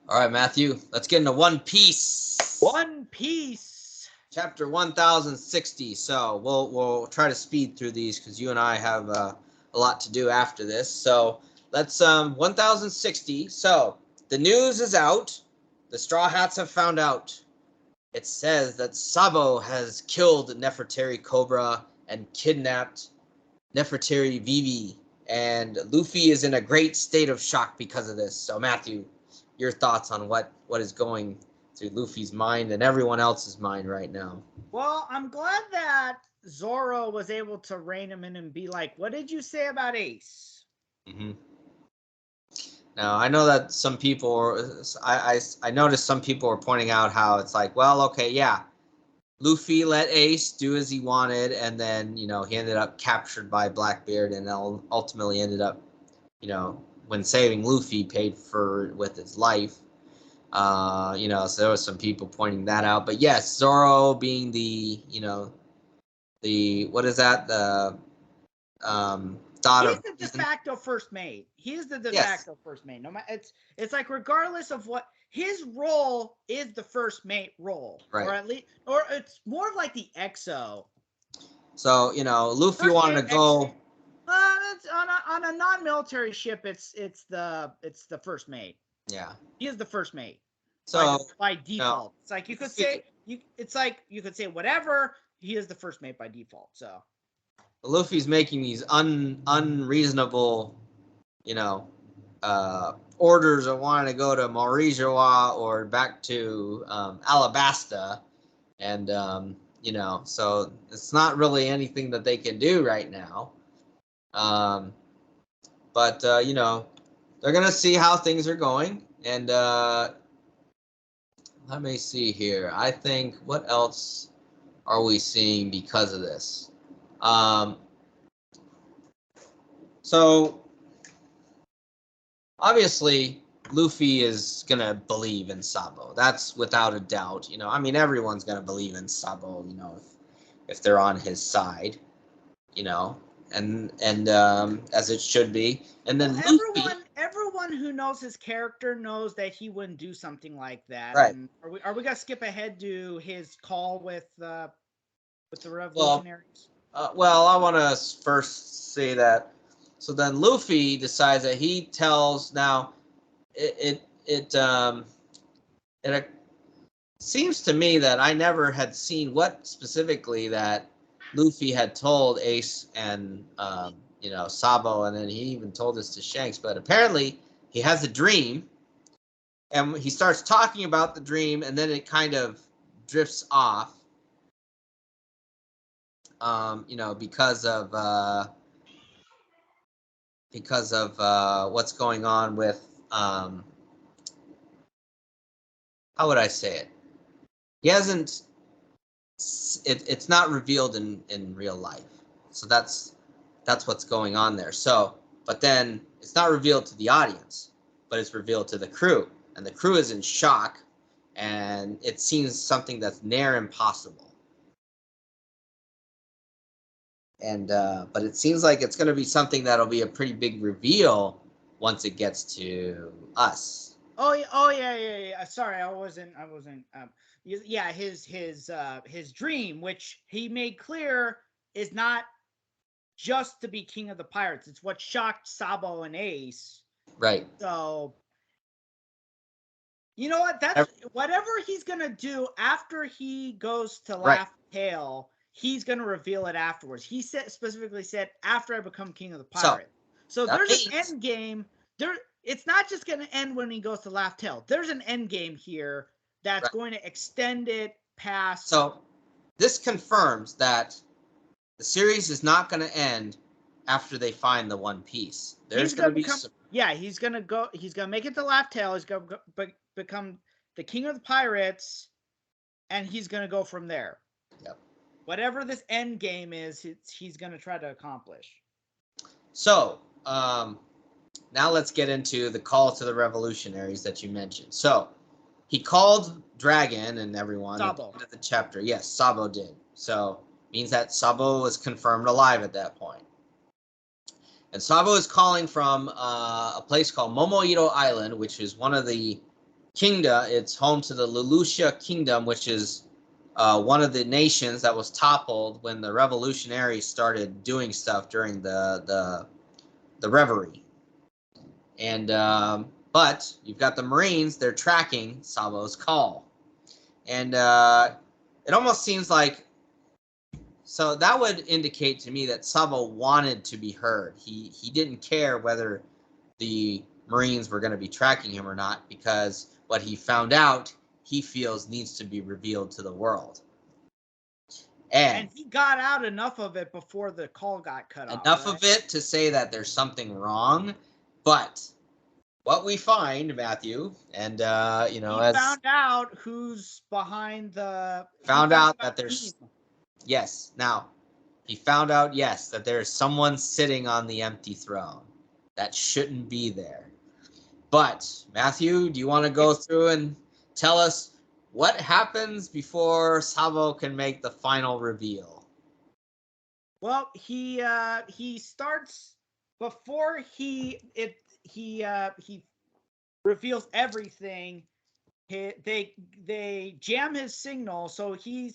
All right, Matthew. Let's get into One Piece. One Piece. Chapter 1060. So we'll try to speed through these because you and I have a lot to do after this. So let's 1060. So the news is out. The Straw Hats have found out. It says that Sabo has killed Nefertari Cobra and kidnapped Nefertari Vivi, and Luffy is in a great state of shock because of this. So Matthew, your thoughts on what is going through Luffy's mind and everyone else's mind right now? Well, I'm glad that Zoro was able to rein him in and be like, "What did you say about Ace?" Mm-hmm. Now I know that some people, I noticed some people were pointing out how it's like, well, okay, yeah, Luffy let Ace do as he wanted, and then he ended up captured by Blackbeard, and ultimately ended up, when saving Luffy, paid for with his life. So there was some people pointing that out, but yes, Zoro being the what is that, the thought He's of the de reason. facto first mate. He's the de Yes, facto first mate. No matter, it's like regardless of what his role is, the first mate role, right. or at least, or it's more of like the XO. So Luffy First wanted mate, to go. It's on a non-military ship. It's the first mate. Yeah. He is the first mate So by default. It's like you could say it's like you could say whatever. He is the first mate by default. So Luffy's making these unreasonable, orders of wanting to go to Morijawa or back to Alabasta, and so it's not really anything that they can do right now. But they're gonna see how things are going, and let me see here. I think, what else are we seeing because of this? So obviously Luffy is gonna believe in Sabo. That's without a doubt. I mean, everyone's gonna believe in Sabo. If they're on his side. And as it should be. And then Luffy, everyone who knows his character knows that he wouldn't do something like that. right? And are we gonna skip ahead to his call with the Well, revolutionaries? well, I want to first say that. So then Luffy decides that he tells now. It seems to me that I never had seen what specifically that Luffy had told Ace and Sabo, and then he even told this to Shanks. But apparently he has a dream, and he starts talking about the dream, and then it kind of drifts off. Because of what's going on with how would I say it? He hasn't. It's not revealed in real life, so that's what's going on there. So, but then it's not revealed to the audience, but it's revealed to the crew, and the crew is in shock, and it seems something that's near impossible. And but it seems like it's going to be something that'll be a pretty big reveal once it gets to us. Oh yeah. Sorry, I wasn't. Yeah, his dream, which he made clear, is not just to be king of the pirates. It's what shocked Sabo and Ace. Right. So you know what? That's whatever he's gonna do after he goes to Laugh Tale. He's gonna reveal it afterwards. He specifically said, "After I become king of the pirates." So there's an end game. It's not just gonna end when he goes to Laugh Tale. There's an end game here that's going to extend it past. So this confirms that the series is not going to end after they find the One Piece. There's going to be he's gonna go. He's gonna make it to Laugh Tale. He's gonna become the king of the pirates, and he's gonna go from there. Yep. Whatever this end game is, he's gonna try to accomplish. So now let's get into the call to the revolutionaries that you mentioned. So he called Dragon and everyone Sabo. at the end of the chapter. Yes, Sabo did. So means that Sabo was confirmed alive at that point. And Sabo is calling from a place called Momoiro Island, which is one of the kingdom. It's home to the Leloucha Kingdom, which is one of the nations that was toppled when the revolutionaries started doing stuff during the reverie. And but you've got the Marines, they're tracking Sabo's call. And it almost seems like, so that would indicate to me that Sabo wanted to be heard. He didn't care whether the Marines were going to be tracking him or not, because what he found out, he feels needs to be revealed to the world. And he got out enough of it before the call got cut off. Enough of it to say that there's something wrong, but what we find, Matthew, and you know, he found out who's behind the. Found out that there's. Yes. Now, he found out, yes, that there's someone sitting on the empty throne that shouldn't be there. But Matthew, do you want to go through and tell us what happens before Sabo can make the final reveal? Well, he starts before he reveals everything. They jam his signal, so he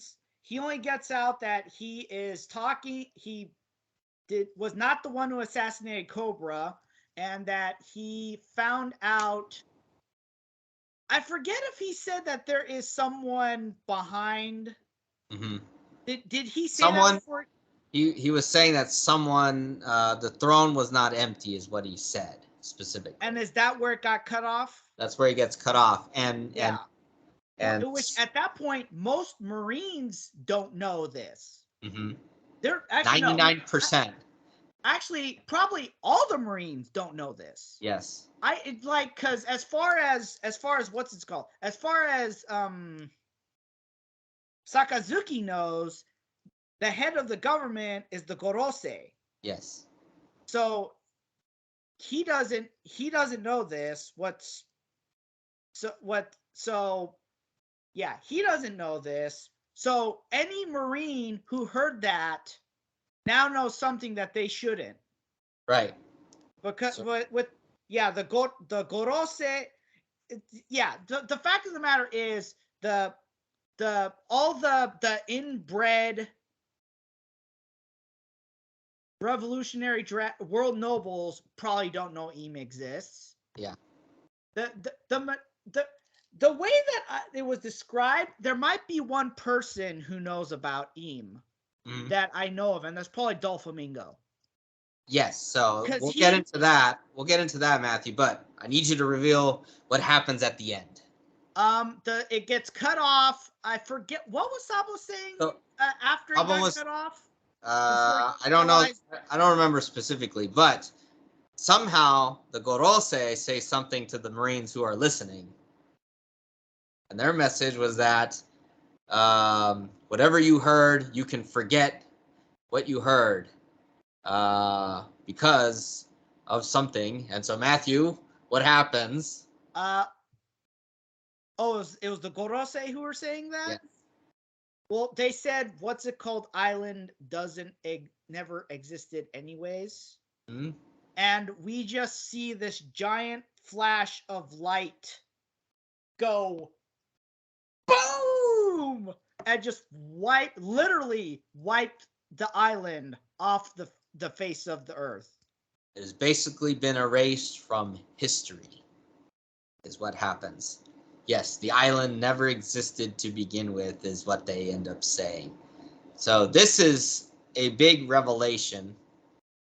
only gets out that he is talking. He was not the one who assassinated Cobra, and that he found out. I forget if he said that there is someone behind. Mm-hmm. Did he say someone? That before? He was saying that someone, the throne was not empty, is what he said specifically. And is that where it got cut off? That's where he gets cut off, and which at that point most Marines don't know this. Mm-hmm. They're 99%. Actually, probably all the Marines don't know this. Yes. Because as far as what's it's called, as far as Sakazuki knows, the head of the government is the Gorose. Yes. So he doesn't know this. He doesn't know this. So any Marine who heard that now knows something that they shouldn't. Right. Because the Gorose, the fact of the matter is all the inbred revolutionary world nobles probably don't know Im exists. Yeah. The way that it was described, there might be one person who knows about Im that I know of, and that's probably Doflamingo. Yes, so we'll get into that. We'll get into that, Matthew, but I need you to reveal what happens at the end. It gets cut off. I forget what was Sabo saying after it got cut off. I don't know. I don't remember specifically, but somehow the Gorose say something to the Marines who are listening, and their message was that whatever you heard, you can forget what you heard because of something. And so, Matthew, what happens? It was the Gorose who were saying that? Yeah. Well, they said, what's it called? Island never existed anyways. Mm-hmm. And we just see this giant flash of light go boom and just literally wiped the island off the face of the earth. It has basically been erased from history, is what happens. Yes, the island never existed to begin with, is what they end up saying. So this is a big revelation.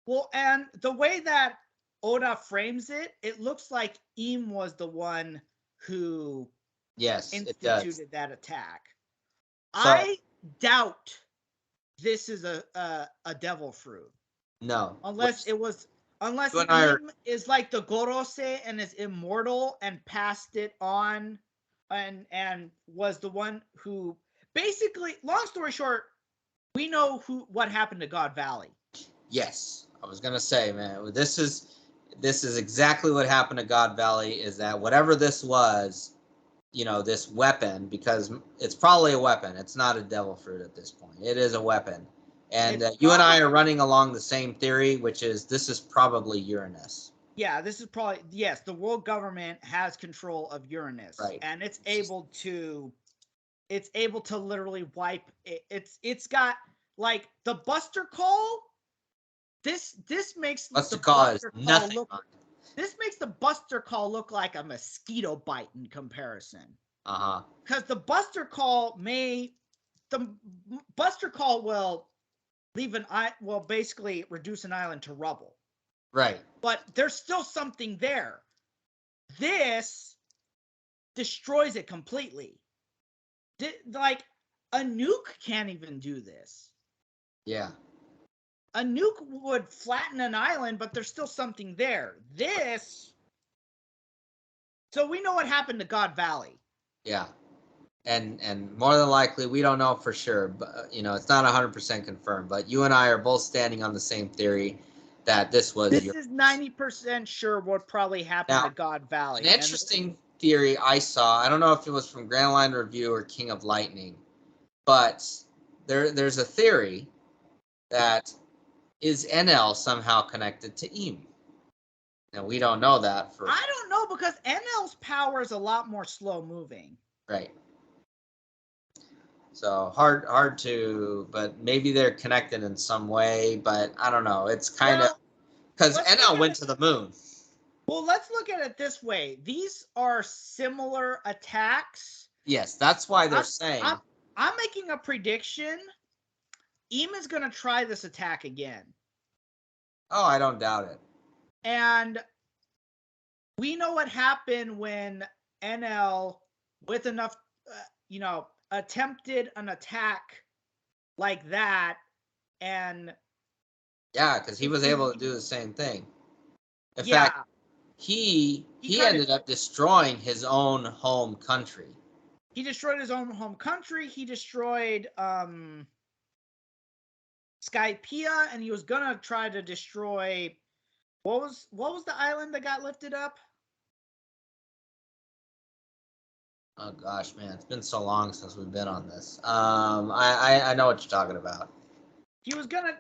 Well, and the way that Oda frames it, it looks like Im was the one who instituted that attack. So, I doubt this is a devil fruit. No. Unless Im is like the Gorose and is immortal and passed it on and was the one who basically, long story short, we know what happened to God Valley. Yes. I was gonna say, man, this is exactly what happened to God Valley, is that whatever this was, this weapon, because it's probably a weapon. It's not a devil fruit at this point. It is a weapon. And you and I are running along the same theory, which is this is probably Uranus. Yeah, this is probably, yes, the world government has control of Uranus. Right. And it's able to literally wipe it. It's got like the Buster Call. This makes Buster Call is nothing. This makes the Buster Call look like a mosquito bite in comparison. Because the Buster Call will basically reduce an island to rubble. Right. But there's still something there. This destroys it completely. Like, a nuke can't even do this. Yeah. A nuke would flatten an island, but there's still something there. So we know what happened to God Valley. Yeah. And more than likely, we don't know for sure, but it's not 100% confirmed. But you and I are both standing on the same theory that this was. This is 90% sure what probably happened to God Valley. An interesting theory I saw. I don't know if it was from Grand Line Review or King of Lightning, but there's a theory that is NL somehow connected to Eam. And we don't know that for. I don't know, because NL's power is a lot more slow moving. Right. So hard to, but maybe they're connected in some way, but I don't know. It's kind of, because NL went to the moon. Well, let's look at it this way. These are similar attacks. Yes, that's why they're saying. I'm making a prediction. Eam is going to try this attack again. Oh, I don't doubt it. And we know what happened when NL, with enough, attempted an attack like that, and yeah, because he was able to do the same thing. In fact, he ended up destroying his own home country. He destroyed his own home country. He destroyed Skypiea, and he was gonna try to destroy what was the island that got lifted up? Oh gosh, man, it's been so long since we've been on this. I know what you're talking about. He was gonna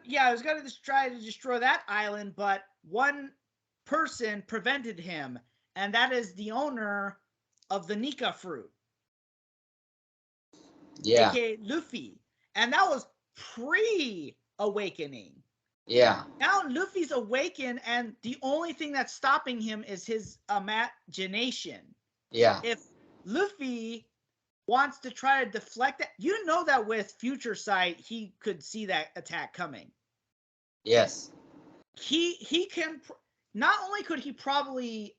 try to destroy that island, but one person prevented him, and that is the owner of the Nika fruit. Yeah. AKA Luffy. And that was pre-awakening. Yeah. Now Luffy's awakened, and the only thing that's stopping him is his imagination. Yeah. If Luffy wants to try to deflect that, that with Future Sight, he could see that attack coming. Yes. He can, not only could he probably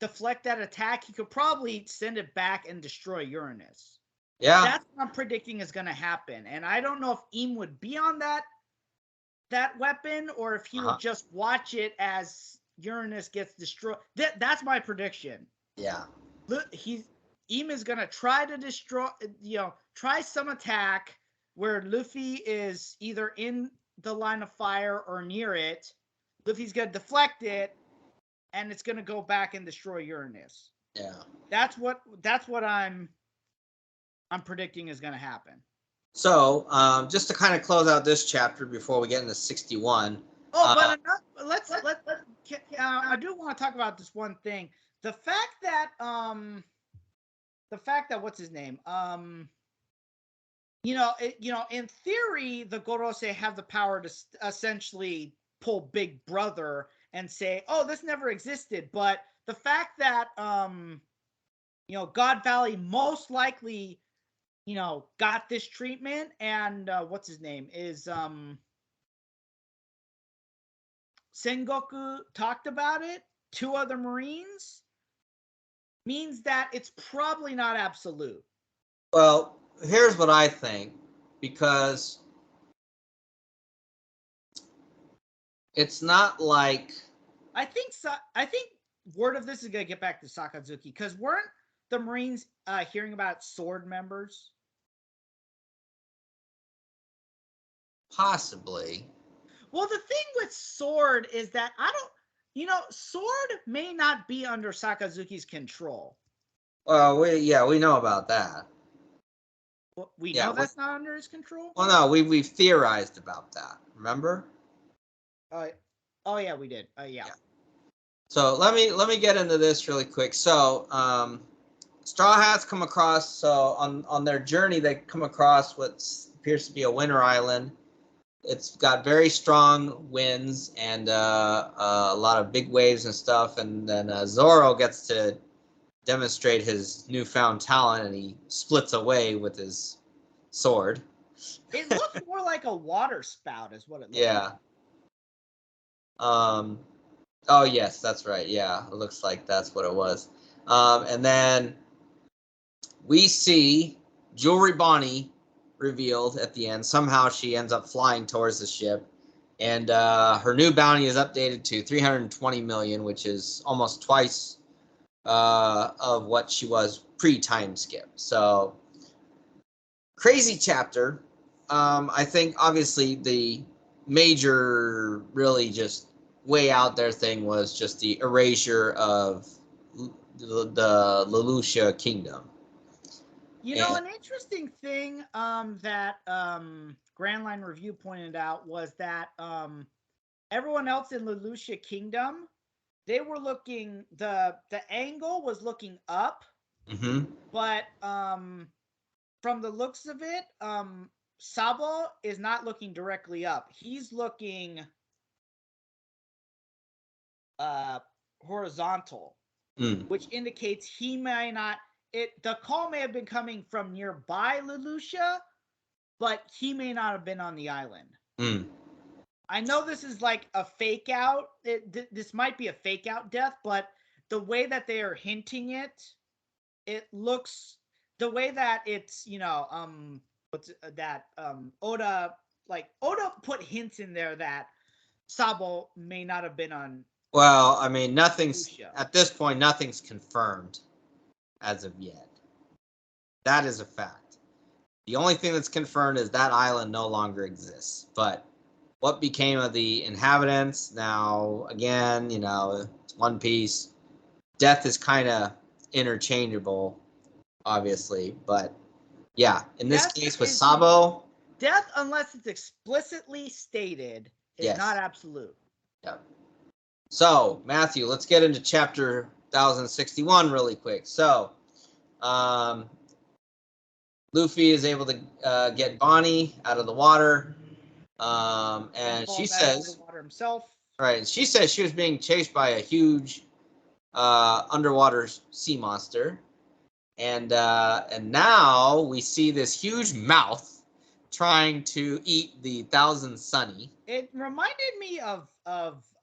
deflect that attack, he could probably send it back and destroy Uranus. Yeah. That's what I'm predicting is going to happen. And I don't know if Eam would be on that weapon, or if he would just watch it as Uranus gets destroyed. That's my prediction. Yeah. Eam is going to try to destroy, try some attack where Luffy is either in the line of fire or near it. Luffy's going to deflect it, and it's going to go back and destroy Uranus. Yeah. That's what I'm predicting is going to happen. So, just to kind of close out this chapter before we get into 61. I do want to talk about this one thing. The fact that what's his name? In theory, the Gorosei have the power to essentially pull Big Brother and say, "Oh, this never existed." But the fact that God Valley most likely got this treatment, and what's his name is Sengoku talked about it, 2 other Marines, means that it's probably not absolute. Well, here's what I think, because it's not like, I think word of this is going to get back to Sakazuki, because weren't the Marines hearing about Sword members? Possibly. Well, the thing with Sword is that Sword may not be under Sakazuki's control. Well, we know about that. We know that's not under his control? Well, no, we've theorized about that. Remember? Oh yeah, we did. Yeah. So let me get into this really quick. So Straw Hats come across. So on their journey, they come across what appears to be a winter island. it's got very strong winds and a lot of big waves and stuff. And then Zoro gets to demonstrate his newfound talent, and he splits away with his sword. It looks more like a water spout, is what it looks Yeah. like. Oh yes, that's right. Yeah, it looks like that's what it was. And then we see Jewelry Bonnie revealed at the end. Somehow she ends up flying towards the ship, and her new bounty is updated to 320 million, which is almost twice of what she was pre-time skip. So crazy chapter. I think obviously the major, really just way out there thing was just the erasure of the Lelouch kingdom. You know, an interesting thing that Grand Line Review pointed out was that everyone else in Lelouch Kingdom, they were looking, the angle was looking up, but from the looks of it, Sabo is not looking directly up. He's looking horizontal, which indicates he may not. The call may have been coming from nearby Lelouch, but he may not have been on the island. I know this is like a fake out. This might be a fake out death, but the way that they are hinting it, it looks, the way that it's, what's that? Oda put hints in there that Sabo may not have been on. Well, I mean, nothing's at this point. Nothing's confirmed as of yet. That is a fact. The only thing that's confirmed is that island no longer exists. But what became of the inhabitants? Now, again, it's One Piece. Death is kind of interchangeable, obviously. But yeah, in this case with Sabo, death, unless it's explicitly stated, is not absolute. Yep. So, Matthew, let's get into chapter 1061 really quick. So, Luffy is able to get Bonnie out of the water, and she says, water himself. Right, she says she was being chased by a huge underwater sea monster, and now we see this huge mouth trying to eat the Thousand Sunny. It reminded me of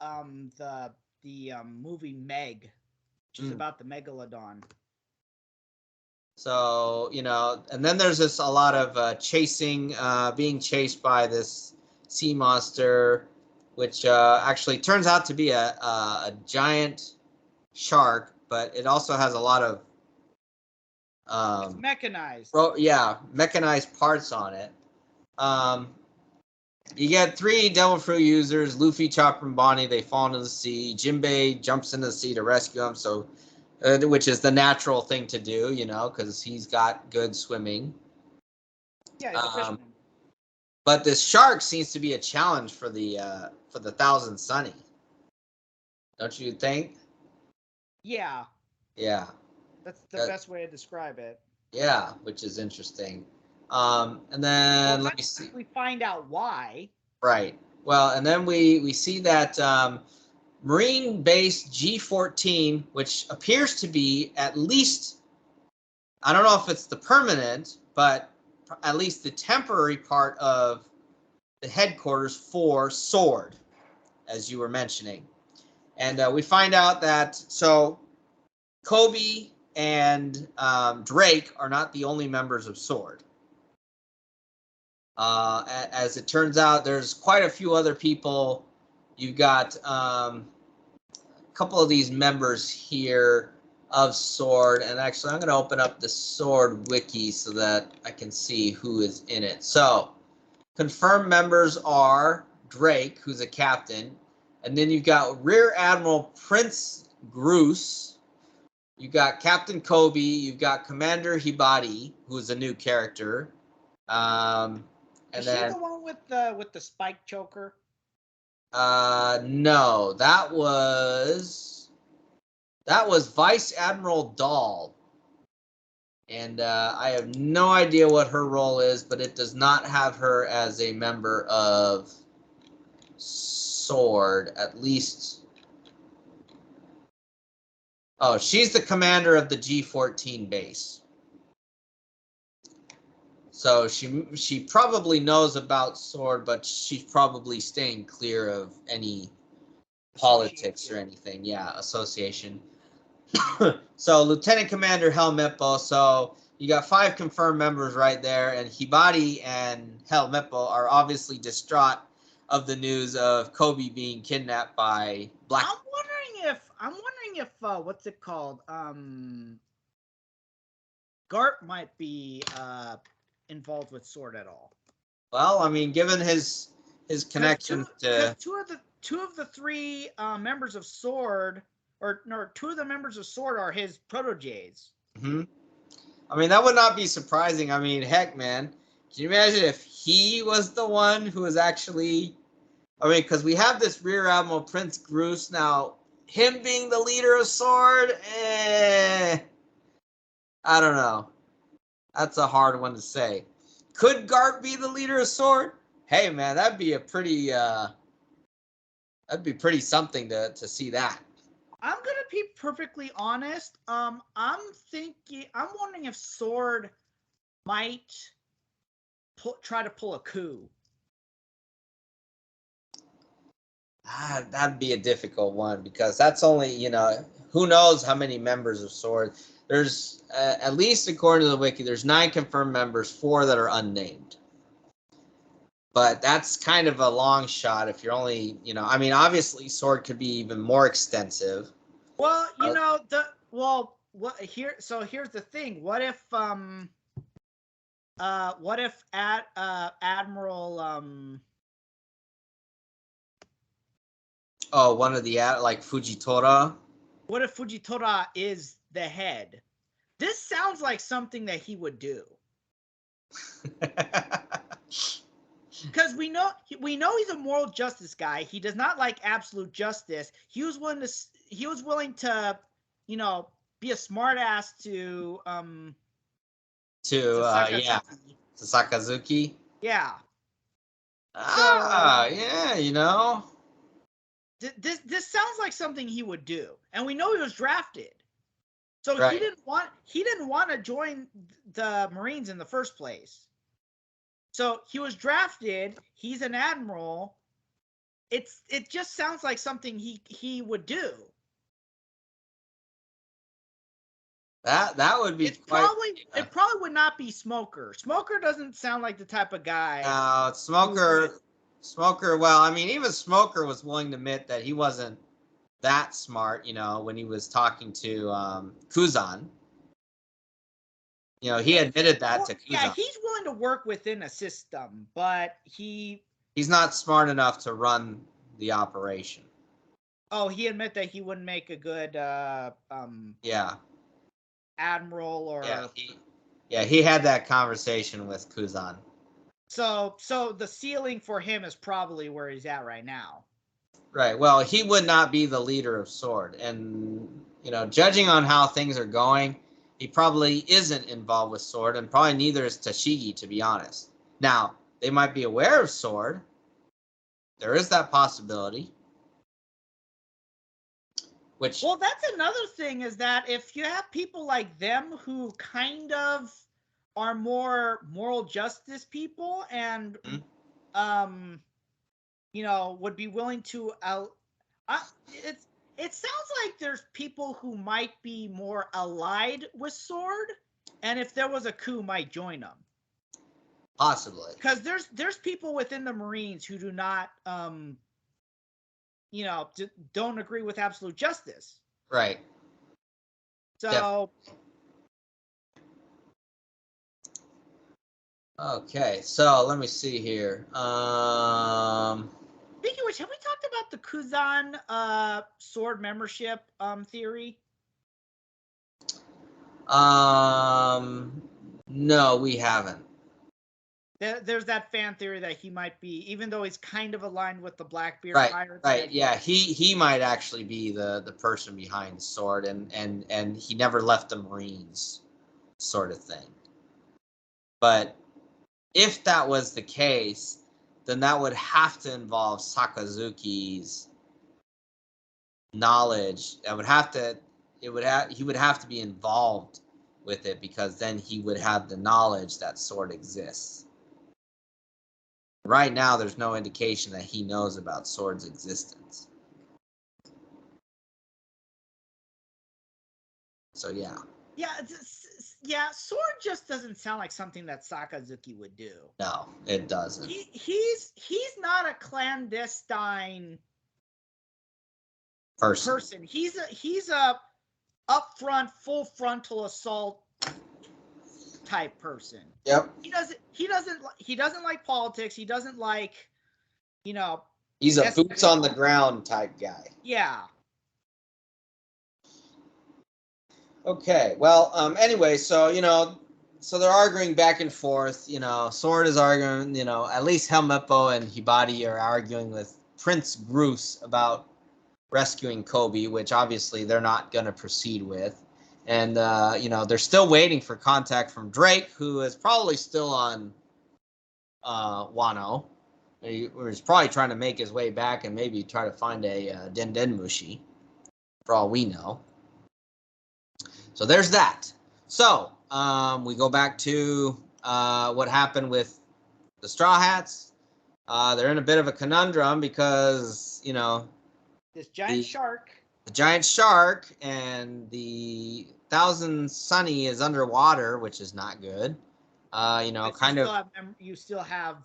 the movie Meg, which is about the megalodon. So, and then there's a lot of chasing, being chased by this sea monster, which actually turns out to be a giant shark, but it also has a lot of it's mechanized. Mechanized parts on it. You get 3 Devil Fruit users, Luffy, Chopper, and Bonnie. They fall into the sea. Jinbei jumps into the sea to rescue them, so which is the natural thing to do, because he's got good swimming. Yeah, he's a fisherman. But this shark seems to be a challenge for the Thousand Sunny. Don't you think? Yeah. Yeah. That's the best way to describe it. Yeah, which is interesting. And then let me see. We find out why. Right. Well, and then we see that Marine base G14, which appears to be at least, I don't know if it's the permanent, but at least the temporary part of the headquarters for Sword, as you were mentioning. And we find out that, so Kobe and Drake are not the only members of Sword. As it turns out, there's quite a few other people. You've got a couple of these members here of Sword, and actually I'm going to open up the Sword wiki so that I can see who is in it. So, confirmed members are Drake, who's a captain, and then you've got Rear Admiral Prince Groose, you've got Captain Kobe, you've got Commander Hibari, who's a new character. And is she the one with the spike choker? No, that was Vice Admiral Dahl, and I have no idea what her role is, but it does not have her as a member of Sword, at least. Oh, she's the commander of the G14 base. So she probably knows about Sword, but she's probably staying clear of any politics or anything. Yeah, association. So Lieutenant Commander Helmeppo. So you got 5 confirmed members right there, and Hibari and Helmeppo are obviously distraught of the news of Kobe being kidnapped by Black. I'm wondering if what's it called? Gart might be involved with Sword at all. Well, I mean, given his connection to two of the 3 members of Sword, or no, 2 of the members of Sword are his proteges. Mm-hmm. I mean, that would not be surprising. I mean, heck, man, can you imagine if he was the one who was actually? I mean, because we have this Rear Admiral Prince Groose now. Him being the leader of Sword, I don't know. That's a hard one to say. Could Gart be the leader of Sword? Hey, man, that'd be a pretty something to see that. I'm gonna be perfectly honest. I'm wondering if Sword might try to pull a coup. That'd be a difficult one because that's only, who knows how many members of Sword. There's, at least according to the wiki, there's 9 confirmed members, 4 that are unnamed. But that's kind of a long shot if you're only, I mean, obviously Sword could be even more extensive. Well, here's the thing. What if Admiral one of the like Fujitora. What if Fujitora is the head? This sounds like something that he would do. Because we know he's a moral justice guy. He does not like absolute justice. He was willing to be a smartass to Sakazuki. Yeah. Yeah, This sounds like something he would do, and we know he was drafted. So right. he didn't want to join the Marines in the first place. So he was drafted. He's an admiral. It just sounds like something he would do. That would be it probably would not be Smoker. Smoker doesn't sound like the type of guy. Smoker. Well, I mean, even Smoker was willing to admit that he wasn't that smart. When he was talking to Kuzan. He admitted that to Kuzan. Yeah, he's willing to work within a system, but he's not smart enough to run the operation. Oh, he admitted that he wouldn't make a good admiral or he had that conversation with Kuzan. So the ceiling for him is probably where he's at right now. Right. Well, he would not be the leader of Sword, and judging on how things are going, he probably isn't involved with Sword, and probably neither is Tashigi, to be honest. Now, they might be aware of Sword. There is that possibility. Well, that's another thing, is that if you have people like them who kind of are more moral justice people and would be willing to it sounds like there's people who might be more allied with Sword, and if there was a coup, might join them. Possibly. Because there's people within the Marines who do not don't agree with absolute justice. Right. So okay, so let me see here. Speaking of which, have we talked about the Kuzan Sword membership theory? No, we haven't. There's that fan theory that he might be, even though he's kind of aligned with the Blackbeard pirates. Right. Yeah, he might actually be the person behind Sword, and he never left the Marines, sort of thing. But if that was the case, then that would have to involve Sakazuki's knowledge. He would have to be involved with it, because then he would have the knowledge that sword exists. Right now, there's no indication that he knows about sword's existence. So yeah. Yeah, sword just doesn't sound like something that Sakazuki would do. No, it doesn't. He's not a clandestine person. He's a upfront, full frontal assault type person. Yep. He doesn't like politics. He doesn't like, He's a boots on the ground type guy. Yeah. Okay. Well, anyway, so so they're arguing back and forth. Sword is arguing. At least Helmeppo and Hibari are arguing with Prince Groose about rescuing Kobe, which obviously they're not going to proceed with. And, they're still waiting for contact from Drake, who is probably still on Wano. He's probably trying to make his way back and maybe try to find a Den Mushi, for all we know. So there's that. So we go back to what happened with the Straw Hats. They're in a bit of a conundrum because, this giant shark. The giant shark and the Thousand Sunny is underwater, which is not good. You still have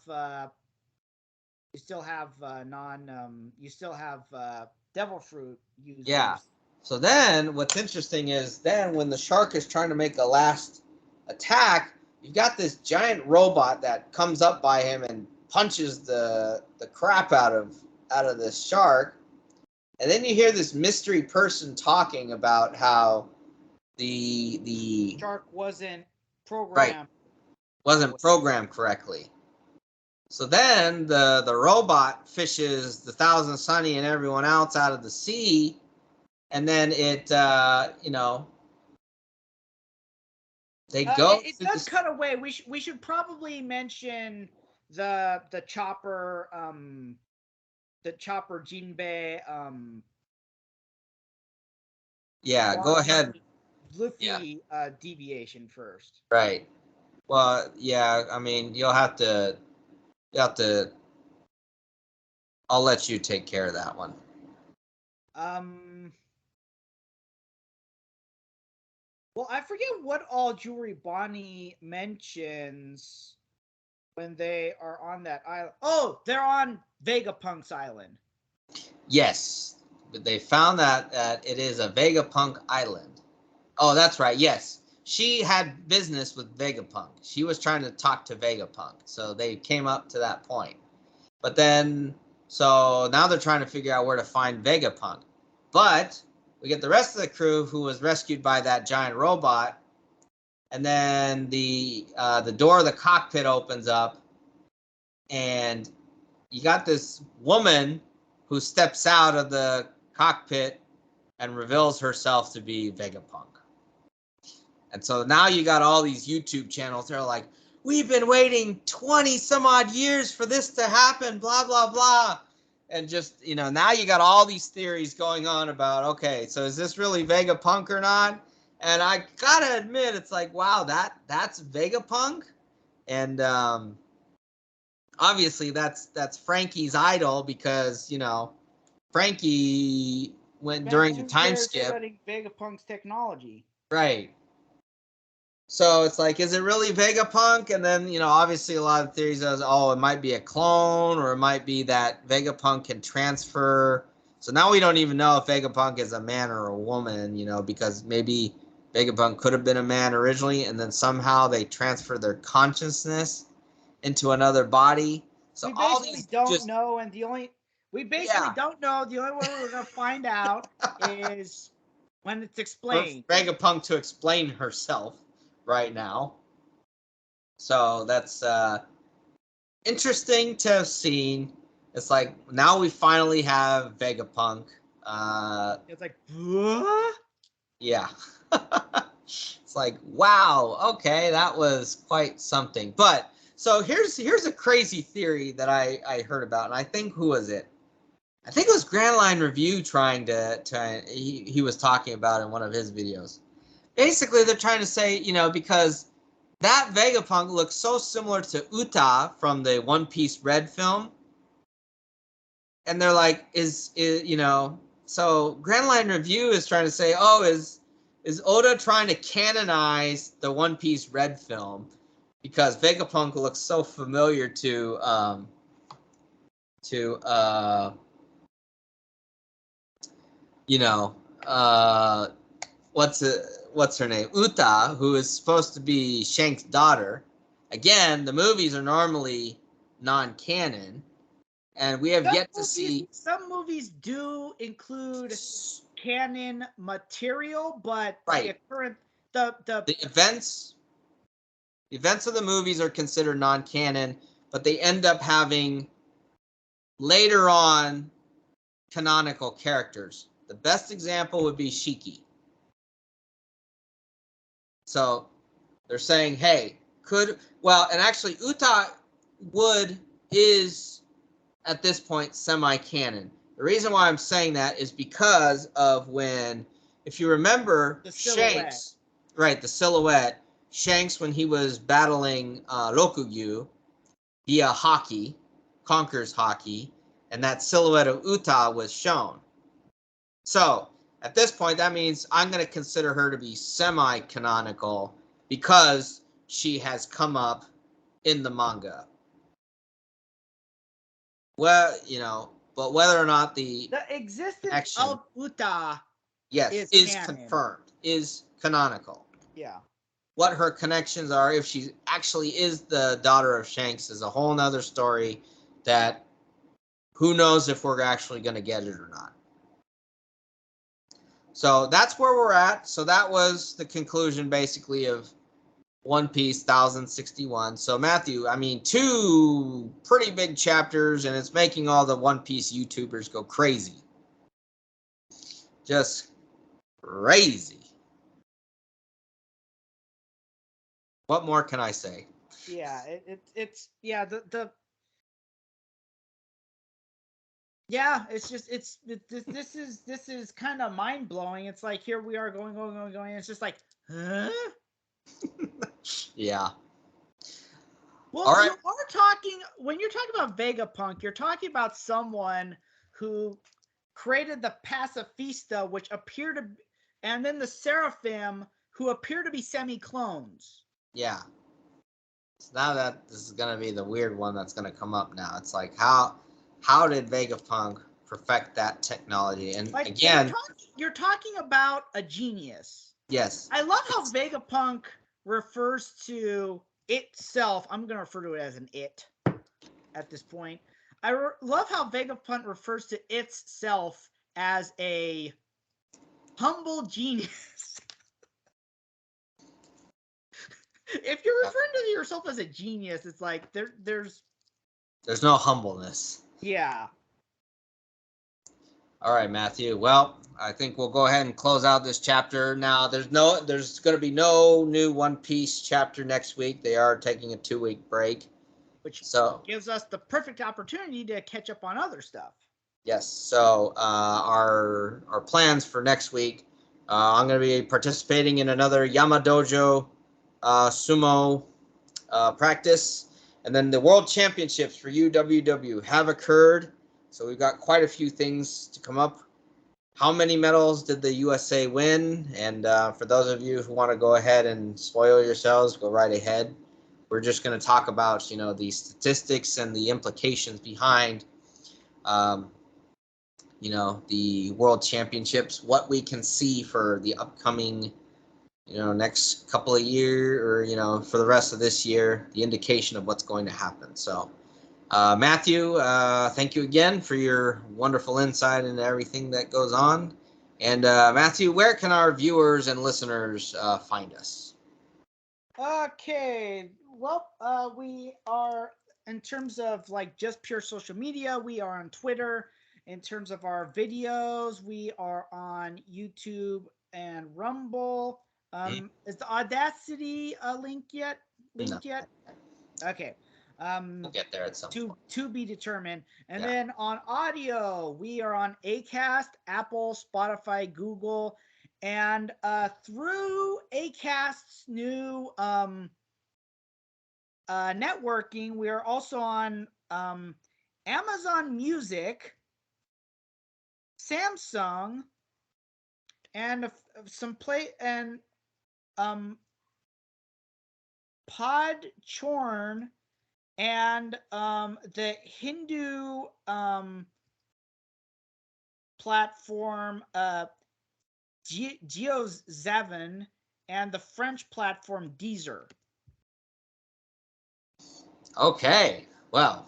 devil fruit users. Yeah. So then what's interesting is then when the shark is trying to make a last attack, you've got this giant robot that comes up by him and punches the crap out of this shark. And then you hear this mystery person talking about how the shark wasn't programmed. Right, wasn't programmed correctly. So then the robot fishes the Thousand Sunny and everyone else out of the sea, and then it they go. It does cut away. We should probably mention the chopper. The chopper Jinbei. Yeah, go ahead. Luffy deviation first. Right. Well, yeah. I mean, you'll have to. I'll let you take care of that one. Well, I forget what all Jewelry Bonnie mentions when they are on that island. Oh, they're on Vegapunk's island. Yes, but they found that it is a Vegapunk island. Oh, that's right. Yes, she had business with Vegapunk. She was trying to talk to Vegapunk, so they came up to that point. But then, so now they're trying to figure out where to find Vegapunk. But we get the rest of the crew who was rescued by that giant robot, and then the door of the cockpit opens up, and you got this woman who steps out of the cockpit and reveals herself to be Vegapunk. And so now you got all these YouTube channels. They're like, we've been waiting 20 some odd years for this to happen, blah, blah, blah. And just, now you got all these theories going on about, okay, so is this really Vegapunk or not? And I gotta admit, it's like, wow, that's Vegapunk. And obviously that's Frankie's idol because, Frankie went during the time skip. Studying Vegapunk's technology. Right. So it's like, is it really Vegapunk? And then, obviously a lot of theories says, it might be a clone, or it might be that Vegapunk can transfer. So now we don't even know if Vegapunk is a man or a woman, because maybe Vegapunk could have been a man originally, and then somehow they transfer their consciousness into another body. So we basically don't know, and the only way we're gonna find out is when it's explained. For Vegapunk to explain herself right now. So that's interesting to have seen. It's like now we finally have Vegapunk. It's like, what? Yeah. It's like, wow, okay, that was quite something. But So here's a crazy theory that I heard about, and I think who was it? I think it was Grand Line Review he was talking about in one of his videos. Basically, they're trying to say, because that Vegapunk looks so similar to Uta from the One Piece Red film, and they're like, so Grand Line Review is trying to say, oh, is Oda trying to canonize the One Piece Red film because Vegapunk looks so familiar to you know, what's her name? Uta, who is supposed to be Shank's daughter. Again, the movies are normally non-canon, and we have yet to see. Some movies do include canon material, but right. The events of the movies are considered non-canon, but they end up having later on canonical characters. The best example would be Shiki. So they're saying, hey, and actually Uta is at this point semi-canon. The reason why I'm saying that is because of when, if you remember, Shanks, right, the silhouette, Shanks when he was battling Rokugyu via Haki, Conquer's Haki, and that silhouette of Uta was shown. So at this point, that means I'm going to consider her to be semi-canonical because she has come up in the manga. Well, but whether or not the existence of Uta is confirmed, is canonical. Yeah. What her connections are, if she actually is the daughter of Shanks, is a whole nother story that who knows if we're actually going to get it or not. So that's where we're at. So that was the conclusion, basically, of One Piece 1061. So Matthew, I mean, 2 pretty big chapters, and it's making all the One Piece YouTubers go crazy. Just crazy. What more can I say? Yeah, it's yeah, it's just this is kind of mind blowing. It's like here we are going. It's just like, huh? Yeah. Well, all right. You are talking when you're talking about Vegapunk, you're talking about someone who created the Pacifista, which appear to, and then the Seraphim, who appear to be semi-clones. Yeah. So now that this is gonna be the weird one that's gonna come up now. It's like how did Vegapunk perfect that technology? And like, again, you're talking about a genius. Yes. I love how Vegapunk refers to itself. I'm gonna refer to it as an it at this point. I love how Vegapunk refers to itself as a humble genius. If you're referring to yourself as a genius, it's like there's no humbleness. Yeah. All right, Matthew. Well, I think we'll go ahead and close out this chapter. Now, there's going to be no new One Piece chapter next week. They are taking a 2-week break, which gives us the perfect opportunity to catch up on other stuff. Yes. So our plans for next week, I'm going to be participating in another Yama Dojo sumo practice, and then the World Championships for UWW have occurred. So we've got quite a few things to come up. How many medals did the USA win? And for those of you who want to go ahead and spoil yourselves, go right ahead. We're just going to talk about, the statistics and the implications behind, the World Championships, what we can see for the upcoming, next couple of years or, for the rest of this year, the indication of what's going to happen. So, Matthew, thank you again for your wonderful insight into everything that goes on. And Matthew, where can our viewers and listeners find us? Okay. Well, we are, in terms of like just pure social media, we are on Twitter. In terms of our videos, we are on YouTube and Rumble. Is the Audacity linked yet? Okay. We'll get there at some point. To be determined. And Yeah. then on audio, we are on Acast, Apple, Spotify, Google, and through Acast's new networking, we are also on Amazon Music, Samsung, and some play and Podchorn, and the Hindu platform GeoZavan, and the French platform Deezer. Okay, well,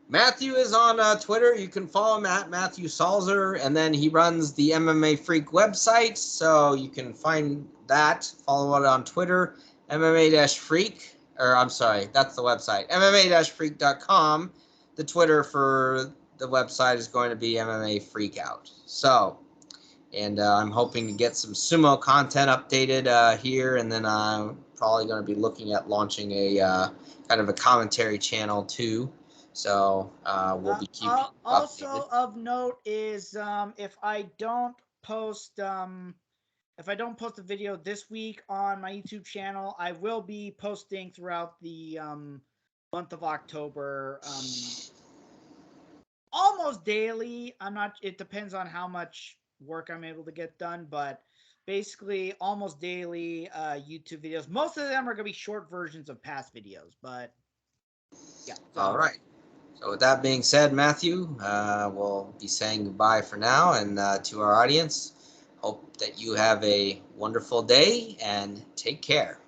Matthew is on Twitter. You can follow him at Matthew Salzer, and then he runs the MMA Freak website, so you can find that. Follow it on Twitter, MMA-Freak, or I'm sorry, that's the website, MMA-Freak.com. The Twitter for the website is going to be MMA Freakout. So, and I'm hoping to get some sumo content updated here, and then I'm probably going to be looking at launching a kind of a commentary channel too. So we'll be keeping also updated. of note is if I don't post a video this week on my YouTube channel, I will be posting throughout the month of October, almost daily. It depends on how much work I'm able to get done, but basically almost daily YouTube videos. Most of them are going to be short versions of past videos, but yeah. So. All right. So with that being said, Matthew, we'll be saying goodbye for now, and to our audience, hope that you have a wonderful day and take care.